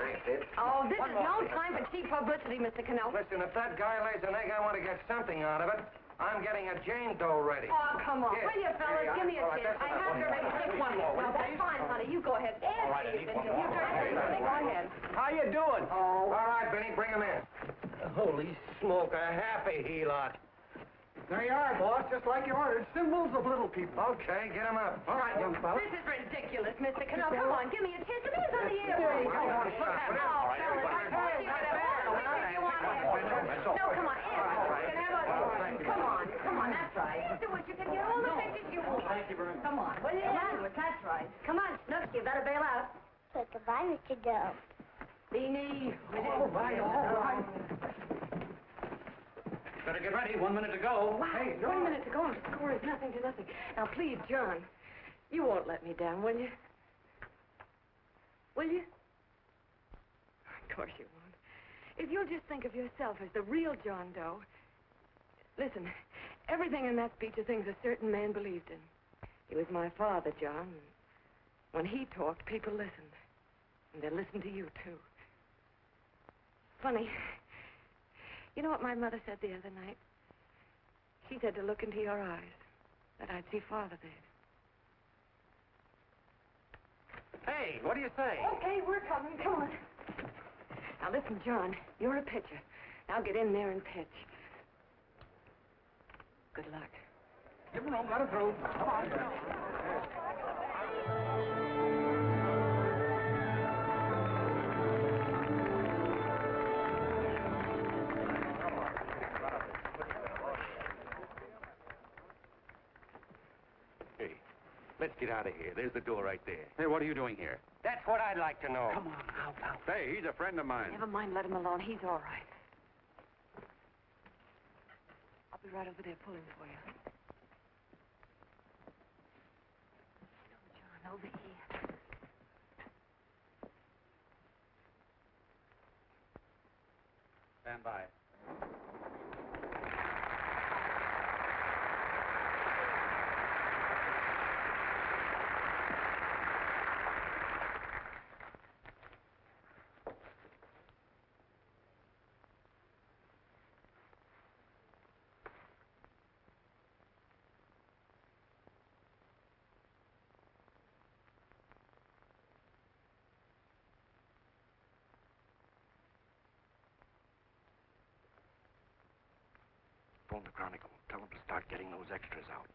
Oh, this is no time for cheap publicity, Mr. Cannell. Listen, if that guy lays an egg, I want to get something out of it. I'm getting a Jane Doe ready. Oh, come on. Here. Will you, fellas? Here you Give me a are. All right, kiss. that's I enough. have to make just one more. Well, that's fine, honey. You go ahead. All right, I need one more. Go ahead. How you doing? Oh. All right, Benny, bring him in. Holy smoke, a happy helot. There you are, boss, just like you ordered. Symbols of little people. Okay, get him up. All right, young fella. This is ridiculous, Mr. Cannell. Come on, give me a kiss. It is on the airplane. Come on, Oh, fellas, I told you to have you want it. No, come on, Come on, that's right. Do what you can get all the pictures you want. Thank you very much. Come on, will you? That's right. Come on, Snooks, you better bail out. So goodbye, Mr. Doe. Beanie. All right. Better get ready. 1 minute to go. Wow, Hey, 1 minute to go. The score is nothing to nothing. Now, please, John, You won't let me down, will you? Will you? Of course you won't. If you'll just think of yourself as the real John Doe. Listen, everything in that speech are things a certain man believed in. He was my father, John. When he talked, people listened. And they listened to you, too. Funny. You know what my mother said the other night? She said to look into your eyes, that I'd see Father there. Hey, what do you say? Okay, we're coming. Come on. Now, listen, John, you're a pitcher. Now get in there and pitch. Good luck. Give him room, let him through. Come on. Hey, let's get out of here. There's the door right there. Hey, what are you doing here? That's what I'd like to know. Come on, out. Hey, he's a friend of mine. Never mind, let him alone. He's all right. I'll be right over there pulling for you. No, John, over here. Stand by. Phone the Chronicle. Tell them to start getting those extras out.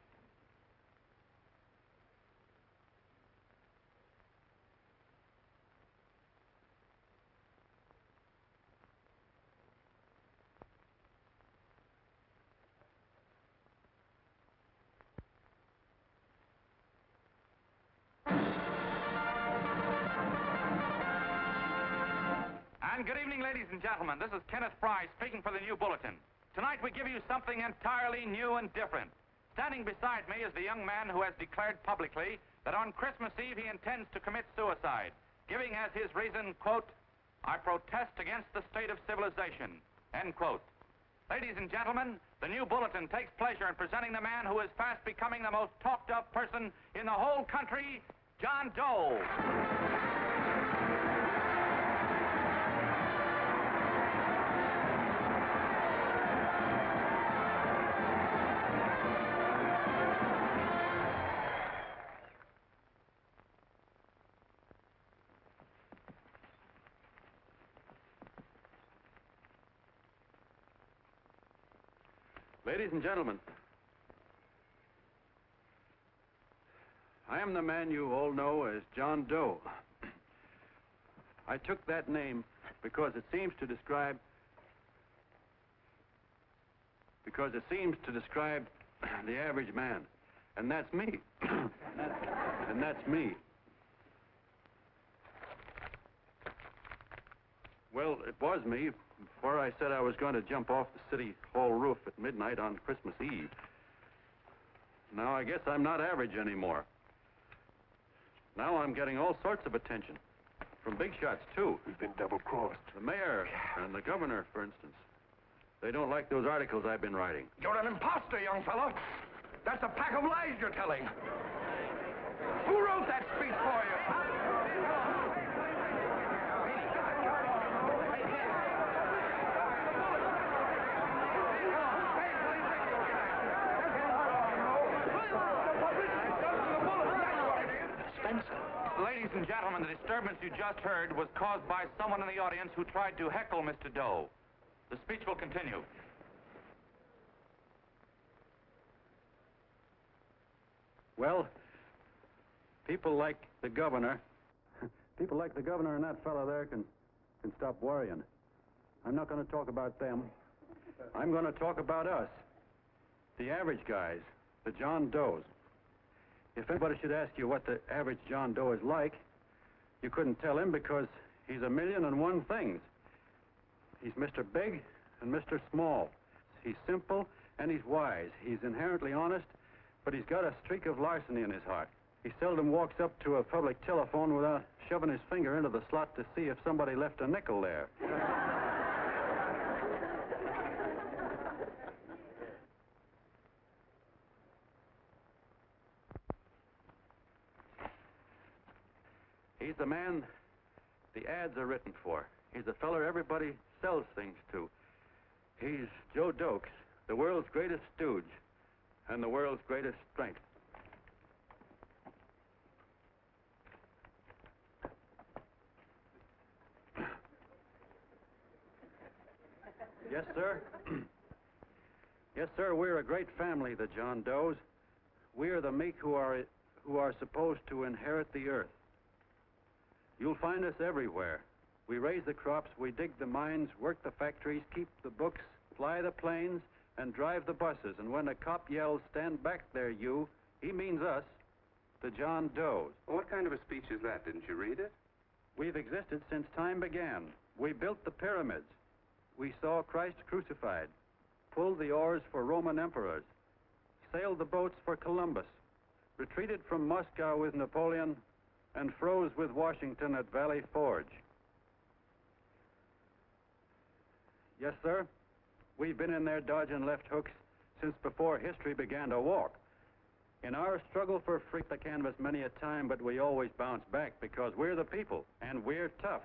And good evening, ladies and gentlemen. This is Kenneth Fry speaking for the New Bulletin. Tonight we give you something entirely new and different. Standing beside me is the young man who has declared publicly that on Christmas Eve he intends to commit suicide, giving as his reason, quote, "I protest against the state of civilization," end quote. Ladies and gentlemen, the New Bulletin takes pleasure in presenting the man who is fast becoming the most talked of person in the whole country, John Doe. Ladies and gentlemen, I am the man you all know as John Doe. I took that name because it seems to describe the average man. And that's me. and that's me. Well, it was me before I said I was going to jump off the city hall roof at midnight on Christmas Eve. Now I guess I'm not average anymore. Now I'm getting all sorts of attention. From big shots, too. We've been double-crossed. The mayor and the governor, for instance. They don't like those articles I've been writing. You're an imposter, young fellow. That's a pack of lies you're telling. Who wrote that speech for you? Ladies and gentlemen, the disturbance you just heard was caused by someone in the audience who tried to heckle Mr. Doe. The speech will continue. Well, people like the governor and that fellow there can stop worrying. I'm not going to talk about them. I'm going to talk about us. The average guys, the John Does. If anybody should ask you what the average John Doe is like, you couldn't tell him because he's 1,000,001 things. He's Mr. Big and Mr. Small. He's simple and he's wise. He's inherently honest, but he's got a streak of larceny in his heart. He seldom walks up to a public telephone without shoving his finger into the slot to see if somebody left a nickel there. He's the man the ads are written for. He's the feller everybody sells things to. He's Joe Doe, the world's greatest stooge and the world's greatest strength. Yes, sir. Yes, sir, we're a great family, the John Does. We are the meek who are supposed to inherit the earth. You'll find us everywhere. We raise the crops, we dig the mines, work the factories, keep the books, fly the planes, and drive the buses. And when a cop yells, "Stand back there, you," he means us, the John Does. Well, what kind of a speech is that? Didn't you read it? We've existed since time began. We built the pyramids. We saw Christ crucified, pulled the oars for Roman emperors, sailed the boats for Columbus, retreated from Moscow with Napoleon, and froze with Washington at Valley Forge. Yes, sir. We've been in there dodging left hooks since before history began to walk. In our struggle for freedom, the canvas many a time, but we always bounce back because we're the people, and we're tough.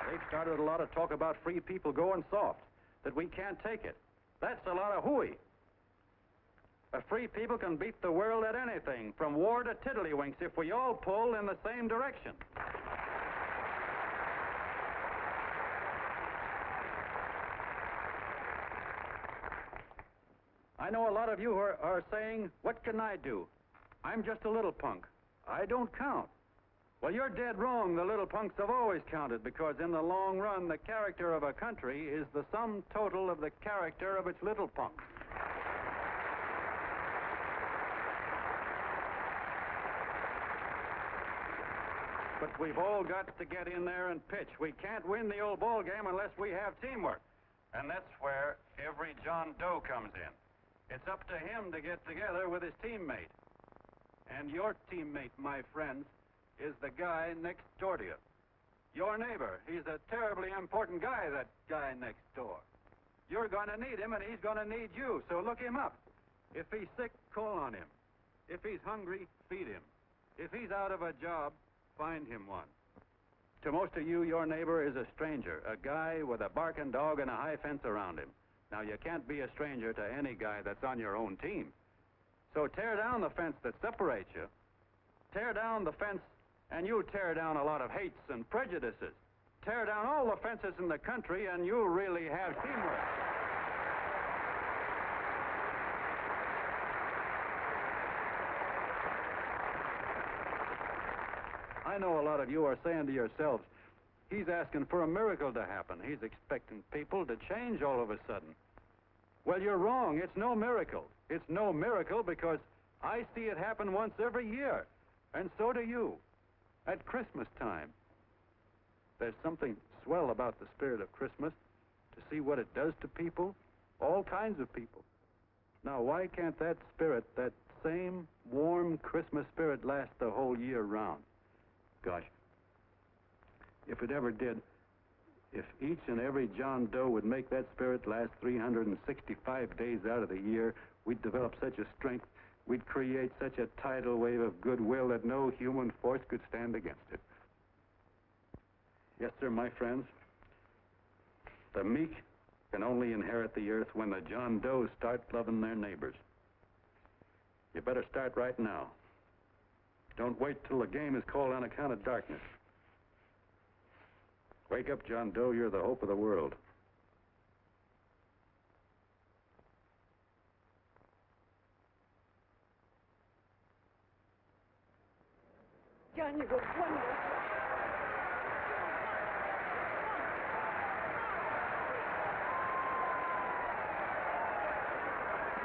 They've started a lot of talk about free people going soft, that we can't take it. That's a lot of hooey. A free people can beat the world at anything, from war to tiddlywinks, if we all pull in the same direction. I know a lot of you are saying, "What can I do? I'm just a little punk. I don't count." Well, you're dead wrong. The little punks have always counted, because in the long run, the character of a country is the sum total of the character of its little punks. But we've all got to get in there and pitch. We can't win the old ball game unless we have teamwork. And that's where every John Doe comes in. It's up to him to get together with his teammate. And your teammate, my friends, is the guy next door to you. Your neighbor. He's a terribly important guy, that guy next door. You're going to need him, and he's going to need you, so look him up. If he's sick, call on him. If he's hungry, feed him. If he's out of a job, find him one. To most of you, your neighbor is a stranger, a guy with a barking dog and a high fence around him. Now, you can't be a stranger to any guy that's on your own team. So tear down the fence that separates you. Tear down the fence, and you tear down a lot of hates and prejudices. Tear down all the fences in the country, and you really have teamwork. I know a lot of you are saying to yourselves, "He's asking for a miracle to happen. He's expecting people to change all of a sudden." Well, you're wrong. It's no miracle. It's no miracle because I see it happen once every year, and so do you, at Christmas time. There's something swell about the spirit of Christmas, to see what it does to people, all kinds of people. Now, why can't that spirit, that same warm Christmas spirit, last the whole year round? Gosh, if it ever did, if each and every John Doe would make that spirit last 365 days out of the year, we'd develop such a strength, we'd create such a tidal wave of goodwill that no human force could stand against it. Yes, sir, my friends. The meek can only inherit the earth when the John Does start loving their neighbors. You better start right now. Don't wait till the game is called on account of darkness. Wake up, John Doe. You're the hope of the world. John, you were wonderful.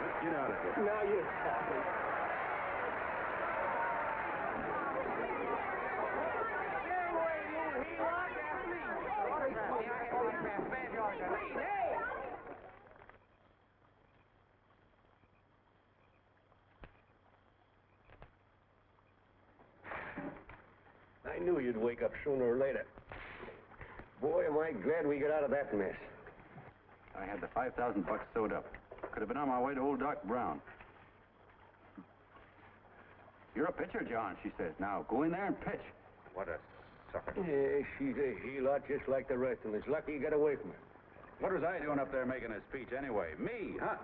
Let's get out of here. Now you're talking. knew you'd wake up sooner or later. Boy, am I glad we got out of that mess. I had the 5,000 bucks sewed up. Could have been on my way to old Doc Brown. You're a pitcher, John, she says. Now, go in there and pitch. What a sucker. Yeah, she's a heel-lot just like the rest of them. It's lucky you got away from her. What was I doing up there making a speech anyway? Me, huh?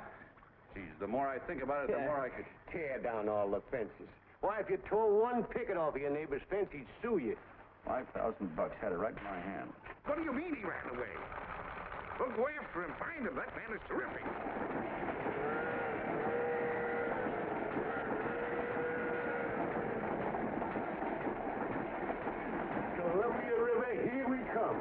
Geez, the more I think about it, the more I could... Tear down all the fences. Why, if you tore one picket off of your neighbor's fence, he'd sue you. 5,000 bucks, had it right in my hand. What do you mean he ran away? We'll go after him, find him. That man is terrific. Columbia River, here we come.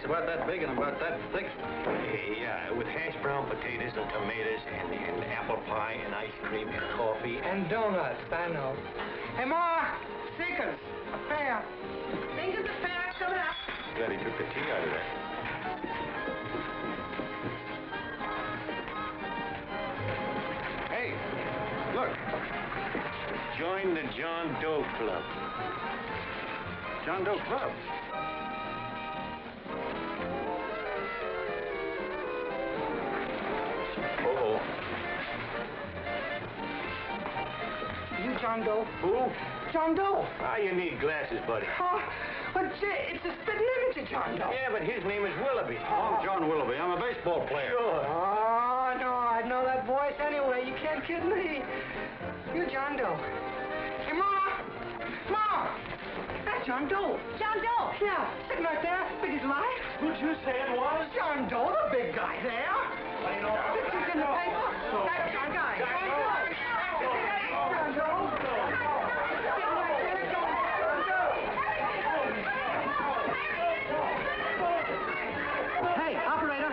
About that big and about that thick. Yeah, with hash brown potatoes and tomatoes and apple pie and ice cream and coffee. And donuts, I know. Hey, Ma, Seekers, a fair. Seekers, a fair, coming up. Glad he took the tea out of there. Hey, look. Join the John Doe Club. John Doe Club? John Doe. Who? John Doe. Ah, you need glasses, buddy. Oh, but it's a spitting image of John Doe. Yeah, but his name is Willoughby. I'm John Willoughby. I'm a baseball player. Sure. Oh, no, I know that voice anyway. You can't kid me. You're John Doe. Hey, Ma! Ma! That's John Doe. John Doe? Yeah, sitting right there, big as life. Who'd you say it was? John Doe, the big guy there. I know. Pictures in the paper. That's John Guy. John Doe. Hey, operator,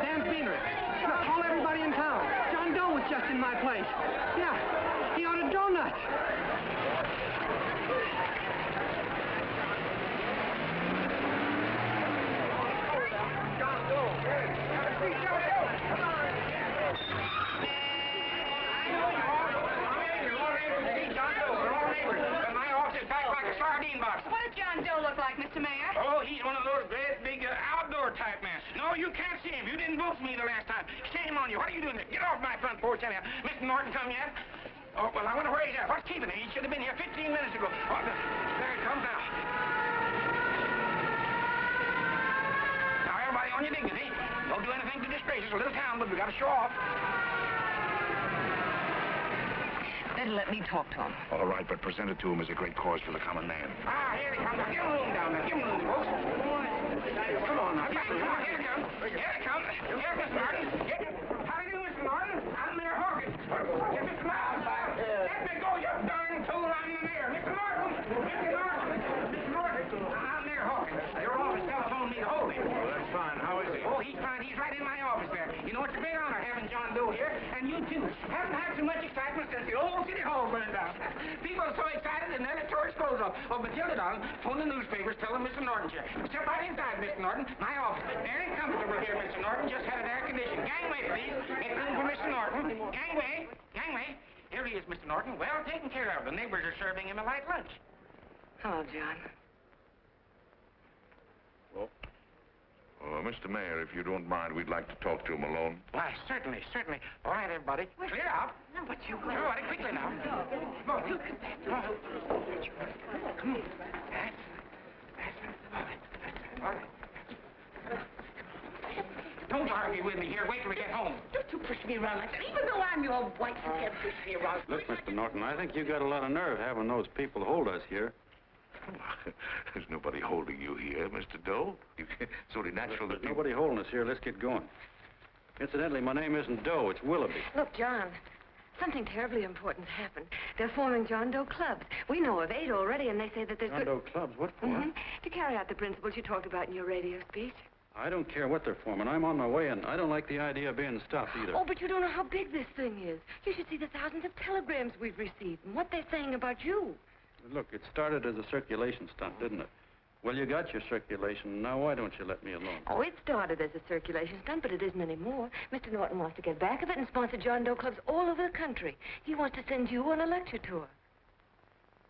Dan Beaner. Look, call everybody in town. John Doe was just in my place. Yeah, he ordered donuts. John Doe. Have a seat, John Doe. Come on. My office is packed like a sardine box. What does John Doe look like, Mr. Mayor? Oh, he's one of those great big outdoor type men. No, you can't see him. You didn't vote for me the last time. Shame on you. What are you doing there? Get off my front porch anyhow. Mr. Norton come yet? Oh, well, I wonder where he's at. What's keeping him? He should have been here 15 minutes ago. Oh, there he comes now. Now, everybody on your dignity. Don't do anything to disgrace us. A little town, but we got to show off. Then let me talk to him. All right, but present it to him as a great cause for the common man. Ah, here he comes. Now, give him room down there. Give him room, folks. Come on now. Come on, here he comes. Here he comes. Here, Mr. Martin. How do you do, Mr. Martin? I'm Mayor Hawkins. Get Mr. Martin back. Let me go, you darn tool. I'm the mayor. Mr. Martin. Mr. Martin. Mr. Martin. I'm Mayor Hawkins. Your office telephoned me to hold him. Well, that's fine. How is he? Oh, he's fine. He's right in my office there. You know, it's a big honor having John Doe here, and you too. Haven't had so much excitement since the old city hall burned down. People are so excited and they're at tour disposal. Oh, Matilda Don, phone the newspapers, tell them Mr. Norton's here. Step right inside, Mr. Norton. My office. Very comfortable here, Mr. Norton. Just had it air conditioned. Gangway, please. Make room for Mr. Norton. Gangway. Gangway. Here he is, Mr. Norton. Well taken care of. The neighbors are serving him a light lunch. Hello, John. Mr. Mayor, if you don't mind, we'd like to talk to him alone. Why, certainly, certainly. All right, everybody. Clear out. No, but you... Everybody, quickly now. Come on, look at that. Come on. Come on. That's right. All right. Don't argue with me here. Wait till we get home. Don't you push me around like that. Even though I'm your wife, you can't push me around. Look, Mr. Norton, I think you got a lot of nerve having those people hold us here. There's nobody holding you here, Mr. Doe. It's only natural that nobody holding us here. Let's get going. Incidentally, my name isn't Doe. It's Willoughby. Look, John, something terribly important's happened. They're forming John Doe clubs. We know of 8 already, and they say that there's... John Doe clubs? What for? To carry out the principles you talked about in your radio speech. I don't care what they're forming. I'm on my way, and I don't like the idea of being stopped either. Oh, but you don't know how big this thing is. You should see the thousands of telegrams we've received and what they're saying about you. Look, it started as a circulation stunt, didn't it? Well, you got your circulation. Now, why don't you let me alone? Oh, it started as a circulation stunt, but it isn't anymore. Mr. Norton wants to get back of it and sponsor John Doe clubs all over the country. He wants to send you on a lecture tour.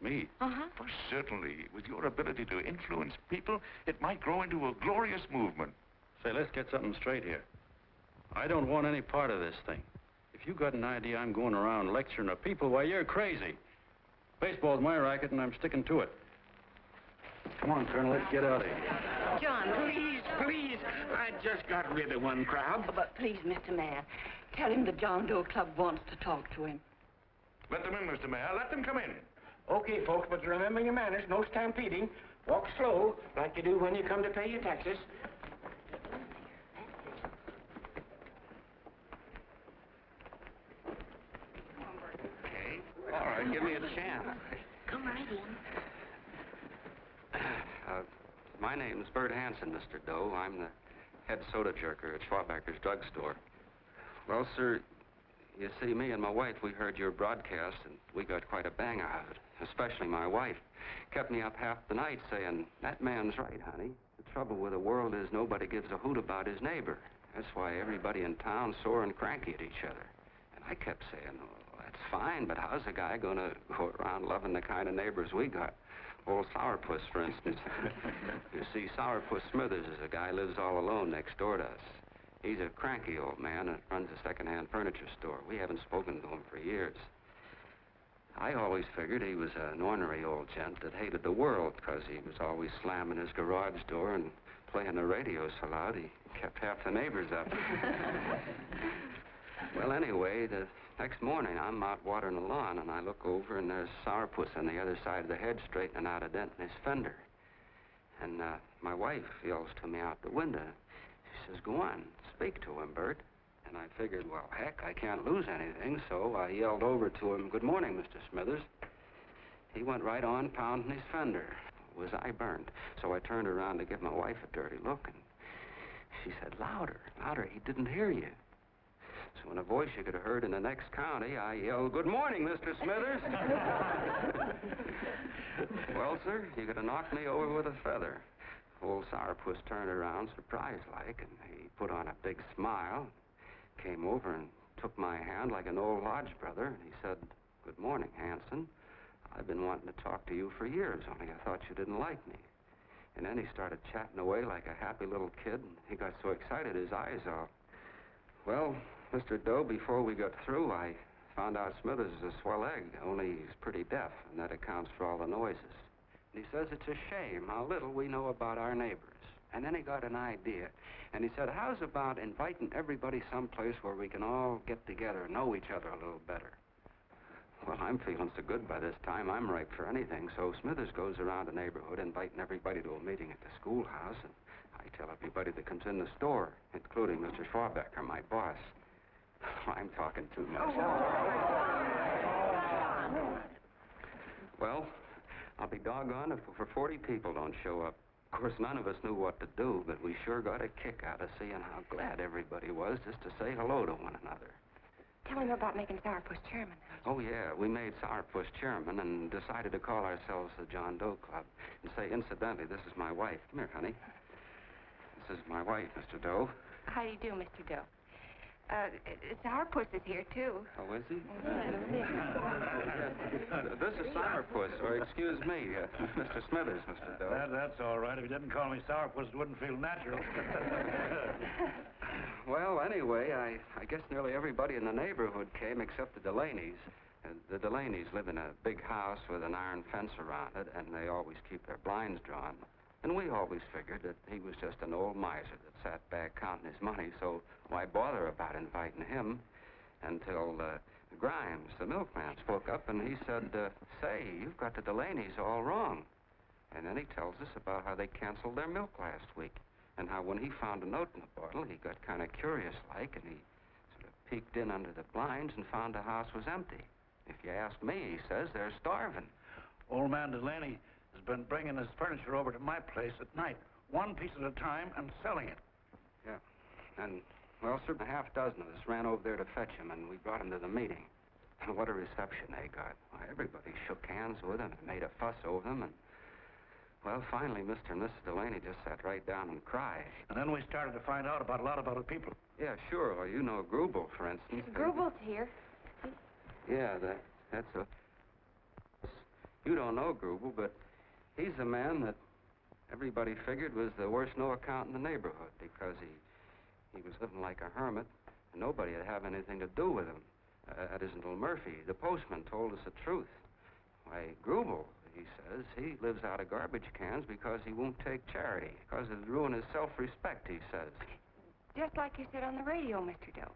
Me? Uh-huh. Well, certainly. With your ability to influence people, it might grow into a glorious movement. Say, let's get something straight here. I don't want any part of this thing. If you got an idea I'm going around lecturing the people, why, you're crazy. Baseball's my racket, and I'm sticking to it. Come on, Colonel, let's get out of here. John, please, please. I just got rid of one crowd. But please, Mr. Mayor, tell him the John Doe Club wants to talk to him. Let them in, Mr. Mayor. Let them come in. Okay, folks, but remember your manners. No stampeding. Walk slow, like you do when you come to pay your taxes. All right, give me a chance. Come right in. My name's Bert Hanson, Mr. Doe. I'm the head soda jerker at Schwabacker's drugstore. Well, sir, you see, me and my wife, we heard your broadcast, and we got quite a bang out of it. Especially my wife. Kept me up half the night saying, that man's right, honey. The trouble with the world is nobody gives a hoot about his neighbor. That's why everybody in town's sore and cranky at each other. And I kept saying, oh, that's fine, but how's a guy going to go around loving the kind of neighbors we got? Old Sourpuss, for instance. You see, Sourpuss Smithers is a guy lives all alone next door to us. He's a cranky old man and runs a second-hand furniture store. We haven't spoken to him for years. I always figured he was an ornery old gent that hated the world because he was always slamming his garage door and playing the radio so loud he kept half the neighbors up. Well, anyway, the next morning I'm out watering the lawn and I look over and there's Sourpuss on the other side of the hedge straightening out a dent in his fender. And my wife yells to me out the window. She says, go on, speak to him, Bert. And I figured, well, heck, I can't lose anything, so I yelled over to him, good morning, Mr. Smithers. He went right on pounding his fender. Was I burned? So I turned around to give my wife a dirty look, and she said, louder, louder, he didn't hear you. So in a voice you could have heard in the next county, I yelled, good morning, Mr. Smithers. Well, sir, you could have knocked me over with a feather. Old Sourpuss turned around surprised-like, and he put on a big smile, came over and took my hand like an old lodge brother, and he said, good morning, Hanson. I've been wanting to talk to you for years, only I thought you didn't like me. And then he started chatting away like a happy little kid, and he got so excited his eyes all... Well, Mr. Doe, before we got through, I found out Smithers is a swell egg, only he's pretty deaf, and that accounts for all the noises. And he says it's a shame how little we know about our neighbors. And then he got an idea, and he said, how's about inviting everybody someplace where we can all get together and know each other a little better? Well, I'm feeling so good by this time, I'm ripe for anything, so Smithers goes around the neighborhood inviting everybody to a meeting at the schoolhouse, and I tell everybody that comes in the store, including Mr. Schwabacker, my boss. I'm talking too much. Well, I'll be doggone if for 40 people don't show up. Of course, none of us knew what to do, but we sure got a kick out of seeing how glad everybody was just to say hello to one another. Tell him about making Sourpuss chairman. Oh, yeah, we made Sourpuss chairman and decided to call ourselves the John Doe Club. And say, incidentally, this is my wife. Come here, honey. This is my wife, Mr. Doe. How do you do, Mr. Doe? Sourpuss is here, too. Oh, is he? This is Sourpuss, or excuse me, Mr. Smithers, Mr. Doe. That's all right. If you didn't call me Sourpuss, it wouldn't feel natural. Well, anyway, I guess nearly everybody in the neighborhood came except the Delaney's. The Delaney's live in a big house with an iron fence around it, and they always keep their blinds drawn. And we always figured that he was just an old miser that sat back counting his money, so why bother about inviting him? Until Grimes, the milkman, spoke up, and he said, say, you've got the Delaney's all wrong. And then he tells us about how they canceled their milk last week, and how when he found a note in the bottle, he got kind of curious-like, and he sort of peeked in under the blinds and found the house was empty. If you ask me, he says, they're starving. Old man Delaney has been bringing his furniture over to my place at night, one piece at a time, and selling it. Yeah. And, well, sir, a half dozen of us ran over there to fetch him, and we brought him to the meeting. And what a reception they got. Why, everybody shook hands with him and made a fuss over them, and, well, finally, Mr. and Mrs. Delaney just sat right down and cried. And then we started to find out about a lot of other people. Yeah, sure. Well, you know Grubel, for instance. Grubel's here. Yeah, that's a... You don't know Grubel, but he's a man that everybody figured was the worst no-account in the neighborhood because he was living like a hermit, and nobody would have anything to do with him. That isn't Little Murphy. The postman told us the truth. Why, Grubel, he says, he lives out of garbage cans because he won't take charity, because it'd ruin his self-respect, he says. Just like you said on the radio, Mr. Doe.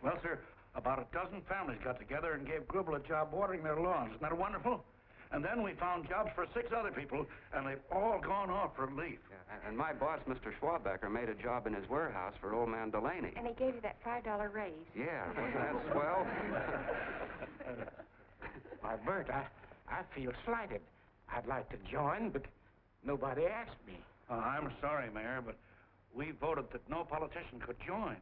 Well, sir, about a dozen families got together and gave Grubel a job watering their lawns. Isn't that wonderful? And then we found jobs for 6 other people, and they've all gone off for leave. Yeah, and my boss, Mr. Schwabecker, made a job in his warehouse for old man Delaney. And he gave you that $5 raise. Yeah, wasn't that swell? Why, Bert, I feel slighted. I'd like to join, but nobody asked me. I'm sorry, Mayor, but we voted that no politician could join.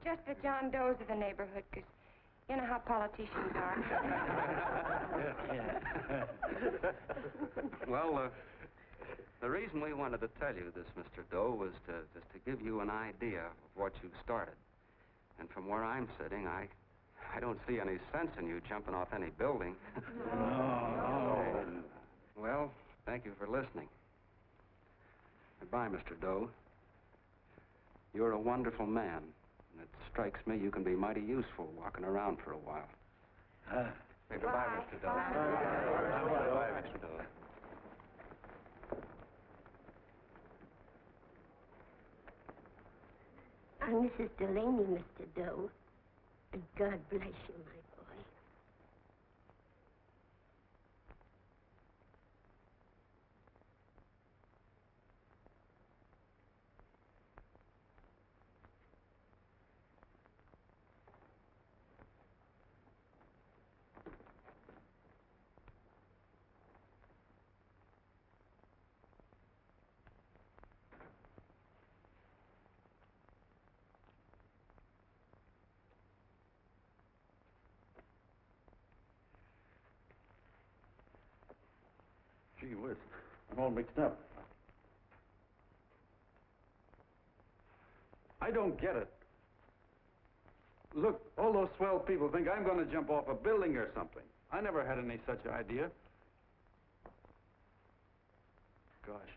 Just the John Does of the neighborhood, because you know how politicians are. Well, the reason we wanted to tell you this, Mr. Doe, was just to give you an idea of what you've started. And from where I'm sitting, I don't see any sense in you jumping off any building. No. Well, thank you for listening. Goodbye, Mr. Doe. You're a wonderful man. And it strikes me you can be mighty useful walking around for a while. Say goodbye, Mr. Doe. Goodbye, Mr. Doe. I'm Mrs. Delaney, Mr. Doe. And God bless you, my boy. Gee whiz, I'm all mixed up. I don't get it. Look, all those swell people think I'm going to jump off a building or something. I never had any such idea. Gosh.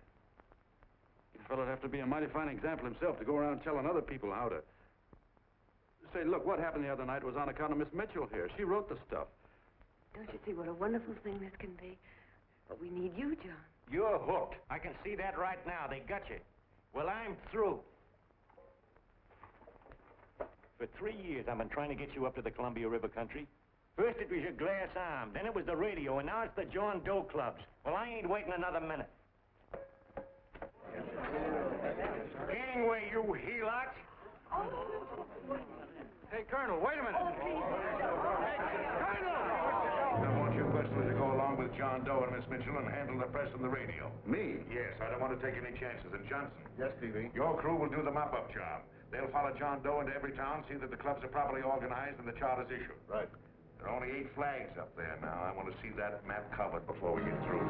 The fellow'd have to be a mighty fine example himself to go around telling other people how to... Say, look, what happened the other night was on account of Miss Mitchell here. She wrote the stuff. Don't you see what a wonderful thing this can be? But we need you, John. You're hooked. I can see that right now. They got you. Well, I'm through. For 3 years, I've been trying to get you up to the Columbia River country. First it was your glass arm, then it was the radio, and now it's the John Doe clubs. Well, I ain't waiting another minute. Gangway, you helots! Hey, Colonel, wait a minute. I want you personally to go along with John Doe and Miss Mitchell and handle the press and the radio. Me? Yes, I don't want to take any chances. And Johnson? Yes, Stevie? Your crew will do the mop-up job. They'll follow John Doe into every town, see that the clubs are properly organized and the charters issued. Right. There are only 8 flags up there now. I want to see that map covered before we get through.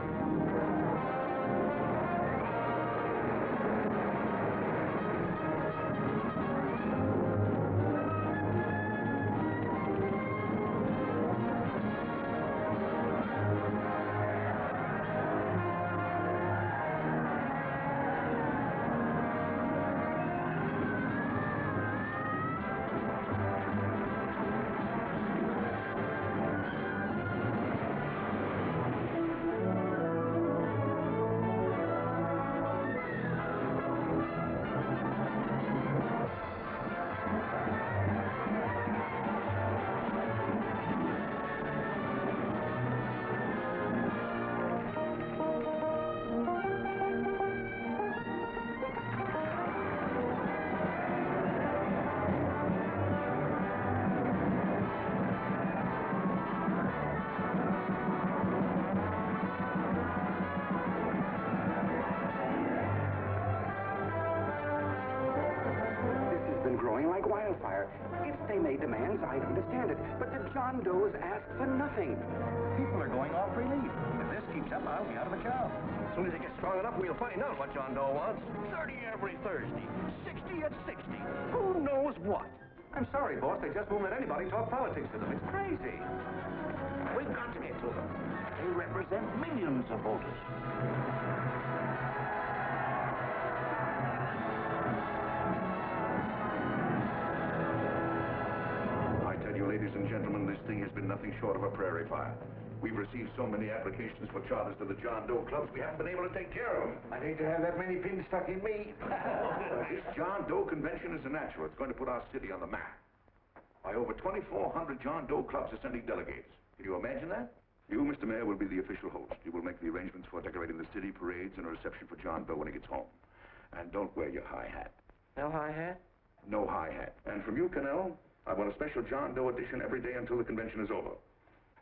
fair. If they made demands, I'd understand it. But the John Does ask for nothing. People are going off relief. If this keeps up, I'll be out of a job. As soon as it gets strong enough, we'll find out what John Doe wants. 30 every Thursday. 60 at 60. Who knows what? I'm sorry, boss. They just won't let anybody talk politics to them. It's crazy. We've got to get to them. They represent millions of voters. I tell you, ladies and gentlemen, this thing has been nothing short of a prairie fire. We've received so many applications for charters to the John Doe clubs, we haven't been able to take care of them. I'd hate to have that many pins stuck in me. This John Doe convention is a natural. It's going to put our city on the map. Why, over 2,400 John Doe clubs are sending delegates. Can you imagine that? You, Mr. Mayor, will be the official host. You will make the arrangements for decorating the city, parades, and a reception for John Doe when he gets home. And don't wear your high hat. No high hat? No high hat. And from you, Cannell, I want a special John Doe edition every day until the convention is over.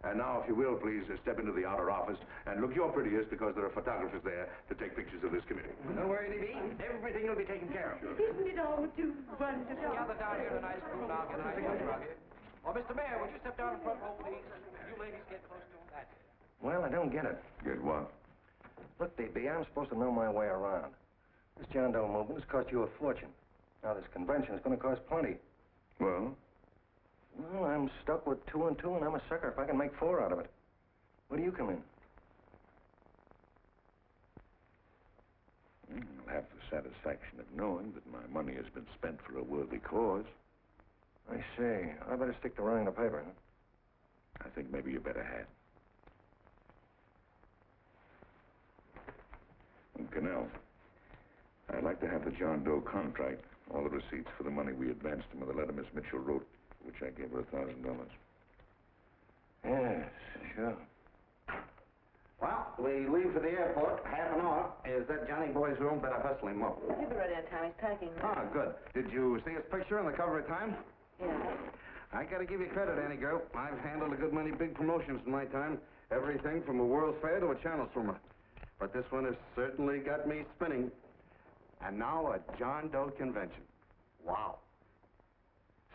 And now, if you will, please step into the outer office and look your prettiest because there are photographers there to take pictures of this committee. Don't worry, D.B. Everything will be taken care of. Isn't it all too wonderful? Gather down here in a nice group now, get nice and rugged. Oh, Mr. Mayor, would you step down in front row, please? You ladies get close to him. That's it. Well, I don't get it. Get what? Look, D.B., I'm supposed to know my way around. This John Doe movement has cost you a fortune. Now, this convention is going to cost plenty. Well? Well, I'm stuck with 2 and 2, and I'm a sucker if I can make 4 out of it. Where do you come in? I'll have the satisfaction of knowing that my money has been spent for a worthy cause. I see. I better stick to running the paper, huh? I think maybe you better have. And Cannell, I'd like to have the John Doe contract, all the receipts for the money we advanced him, and the letter Miss Mitchell wrote, which I gave her $1,000. Yes, sure. Well, we leave for the airport. Half an hour. Is that Johnny boy's room? Better hustle him up. He'll be ready on time. He's packing. Ah, good. Did you see his picture on the cover of Time? Yeah. I gotta give you credit, Annie girl. I've handled a good many big promotions in my time. Everything from a World's Fair to a channel swimmer. But this one has certainly got me spinning. And now a John Doe convention. Wow.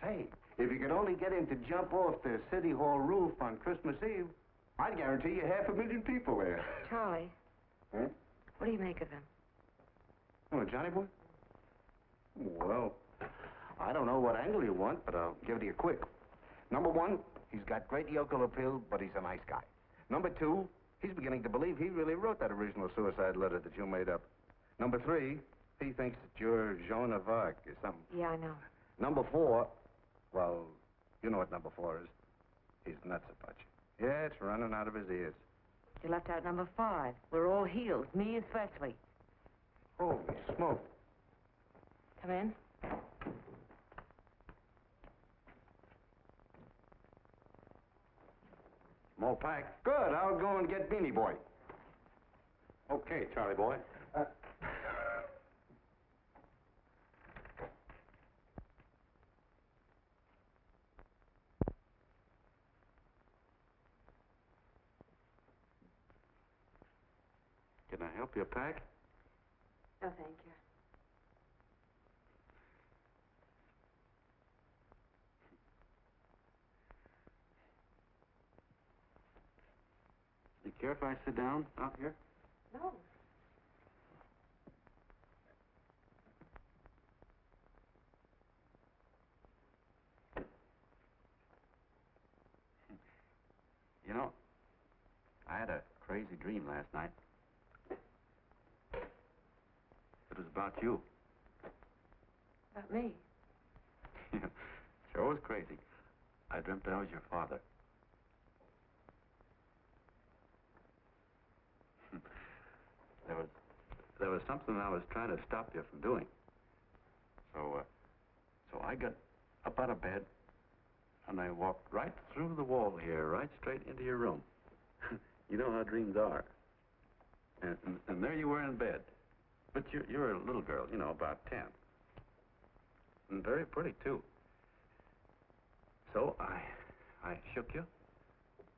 Say, if you could only get him to jump off the City Hall roof on Christmas Eve, I'd guarantee you 500,000 people there. Charlie, Huh? what do you make of him? Oh, Johnny boy? Well, I don't know what angle you want, but I'll give it to you quick. Number 1, he's got great yokel appeal, but he's a nice guy. Number 2, he's beginning to believe he really wrote that original suicide letter that you made up. Number 3, he thinks that you're Joan of Arc or something. Yeah, I know. Number 4, well, you know what number 4 is. He's nuts about you. Yeah, it's running out of his ears. You left out number 5. We're all healed, me especially. Holy smoke. Come in. More pack. Good. I'll go and get Beanie Boy. Okay, Charlie boy. Can I help you pack? No, thank you. You care if I sit down out here? No. You know, I had a crazy dream last night. It was about you. About me? Sure was crazy. I dreamt I was your father. There was something I was trying to stop you from doing. So I got up out of bed, and I walked right through the wall here, right straight into your room. You know how dreams are. And there you were in bed. But you're a little girl, you know, about 10. And very pretty, too. So I shook you,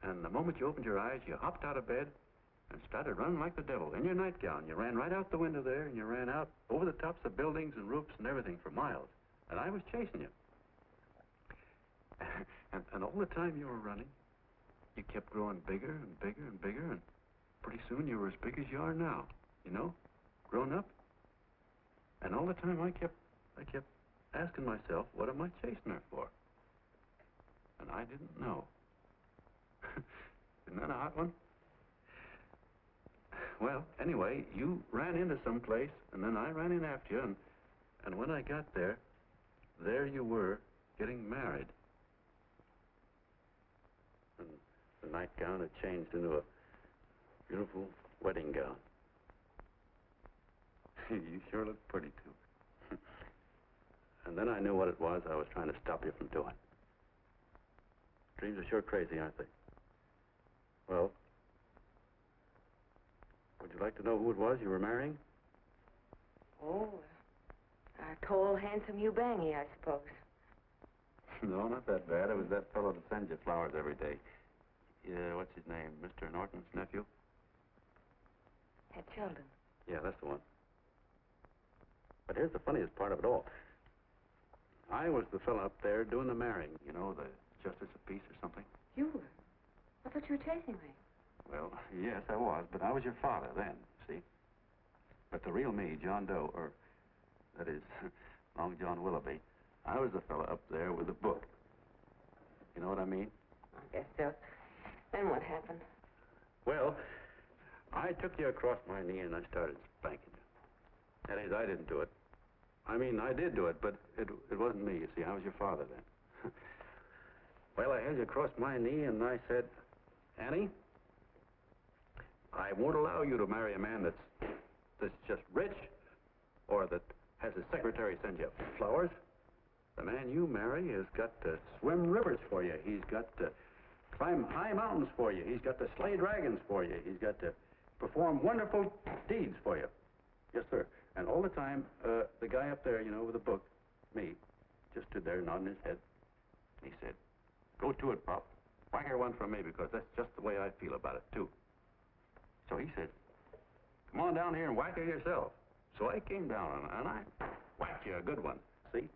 and the moment you opened your eyes, you hopped out of bed and started running like the devil in your nightgown. You ran right out the window there, and you ran out over the tops of buildings and roofs and everything for miles. And I was chasing you. And all the time you were running, you kept growing bigger and bigger and bigger, and pretty soon you were as big as you are now, you know, grown up. And all the time I kept asking myself, what am I chasing her for? And I didn't know. Isn't that a hot one? Well, anyway, you ran into some place, and then I ran in after you, and when I got there you were getting married. And the nightgown had changed into a beautiful wedding gown. You sure look pretty, too. And then I knew what it was I was trying to stop you from doing. Dreams are sure crazy, aren't they? Well, would you like to know who it was you were marrying? Oh, a tall, handsome Ubangi, I suppose. No, not that bad. It was that fellow that sends you flowers every day. Yeah, what's his name? Mr. Norton's nephew? At Sheldon. Yeah, that's the one. But here's the funniest part of it all. I was the fellow up there doing the marrying, you know, the justice of peace or something. You were? I thought you were chasing me. Well, yes, I was, but I was your father then, see? But the real me, John Doe, or that is, Long John Willoughby, I was the fellow up there with the book. You know what I mean? I guess so. Then what happened? Well, I took you across my knee and I started spanking you. That is, I didn't do it. I mean, I did do it, but it wasn't me, you see. I was your father then. Well, I held you across my knee and I said, Annie, I won't allow you to marry a man that's just rich or that has his secretary send you flowers. The man you marry has got to swim rivers for you. He's got to climb high mountains for you. He's got to slay dragons for you. He's got to perform wonderful deeds for you. Yes, sir. And all the time, the guy up there, you know, with the book, me, just stood there nodding his head. He said, go to it, Pop. Whack her one from me, because that's just the way I feel about it, too. So he said, come on down here and whack her yourself. So I came down, and I whacked you a good one, see?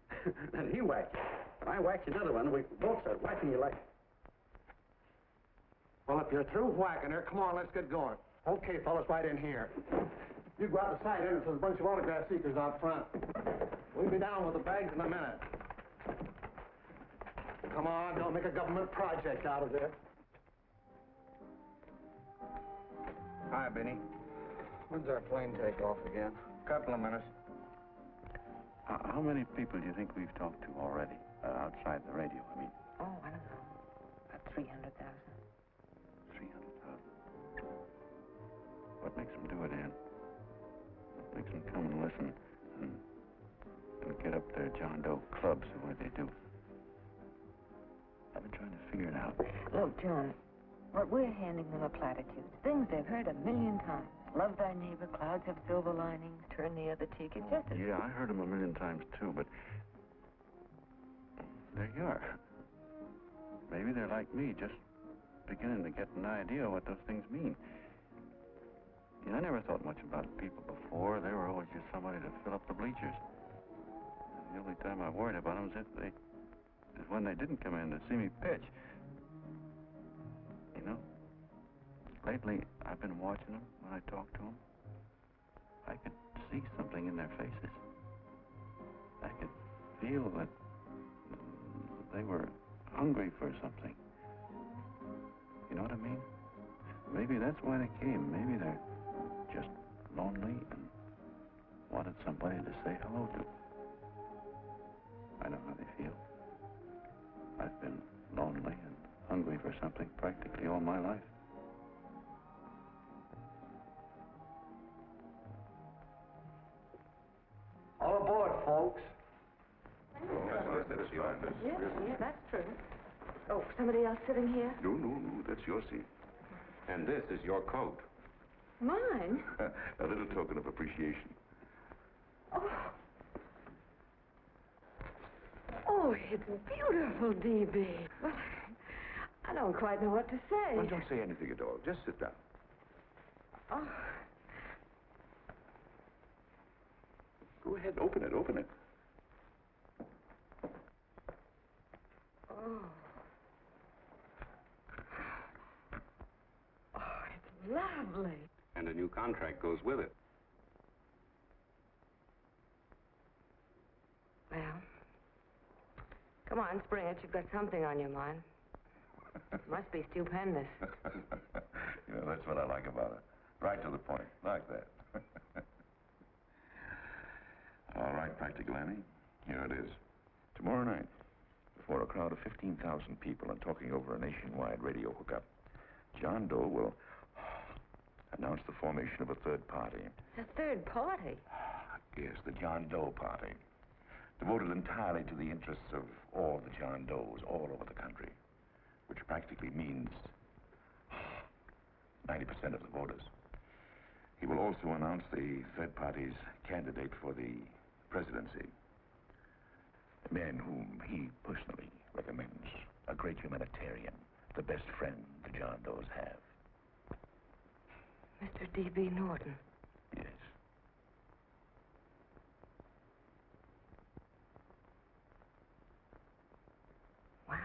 And he whacked you. And I whacked you another one, and we both started whacking you like... Well, if you're through whacking her, come on, let's get going. Okay, fellas, right in here. You go out the side entrance, there's a bunch of autograph seekers out front. We'll be down with the bags in a minute. Come on, don't make a government project out of this. Hi, Benny. When's our plane take off again? Couple of minutes. How many people do you think we've talked to already, outside the radio, I mean? Oh, I don't know. About 300,000. 300,000. What makes them do it, Ann? What makes them come and listen and get up their John Doe clubs the way they do? I've been trying to figure it out. Look, John, what we're handing them are platitudes. Things they've heard a million times. Love thy neighbor, clouds have silver linings, turn the other cheek. It's just as... Yeah, I heard them a million times, too, but... there you are. Maybe they're like me, just beginning to get an idea of what those things mean. You know, I never thought much about people before. They were always just somebody to fill up the bleachers. And the only time I worried about them is when they didn't come in to see me pitch. You know, lately I've been watching them when I talk to them. I could see something in their faces. I could feel that they were hungry for something. You know what I mean? Maybe that's why they came. Maybe they're just lonely and wanted somebody to say hello to. I know how they feel. I've been lonely and hungry for something practically all my life. All aboard, folks. Yeah, that's true. Oh, somebody else sitting here? No, that's your seat. And this is your coat. Mine? A little token of appreciation. Oh, it's beautiful, D.B. Well, I don't quite know what to say. Well, don't say anything at all. Just sit down. Oh. Go ahead, open it. Oh. Lovely. And a new contract goes with it. Well, come on, spring it. You've got something on your mind. Must be stupendous. You know, that's what I like about it. Right to the point, like that. All right, Practical Annie. Here it is. Tomorrow night, before a crowd of 15,000 people and talking over a nationwide radio hookup, John Doe will announce the formation of a third party. A third party? Yes, the John Doe Party. Devoted entirely to the interests of all the John Does all over the country, which practically means 90% of the voters. He will also announce the third party's candidate for the presidency. A man whom he personally recommends, a great humanitarian, the best friend the John Does have. Mr. D.B. Norton. Yes. Wow.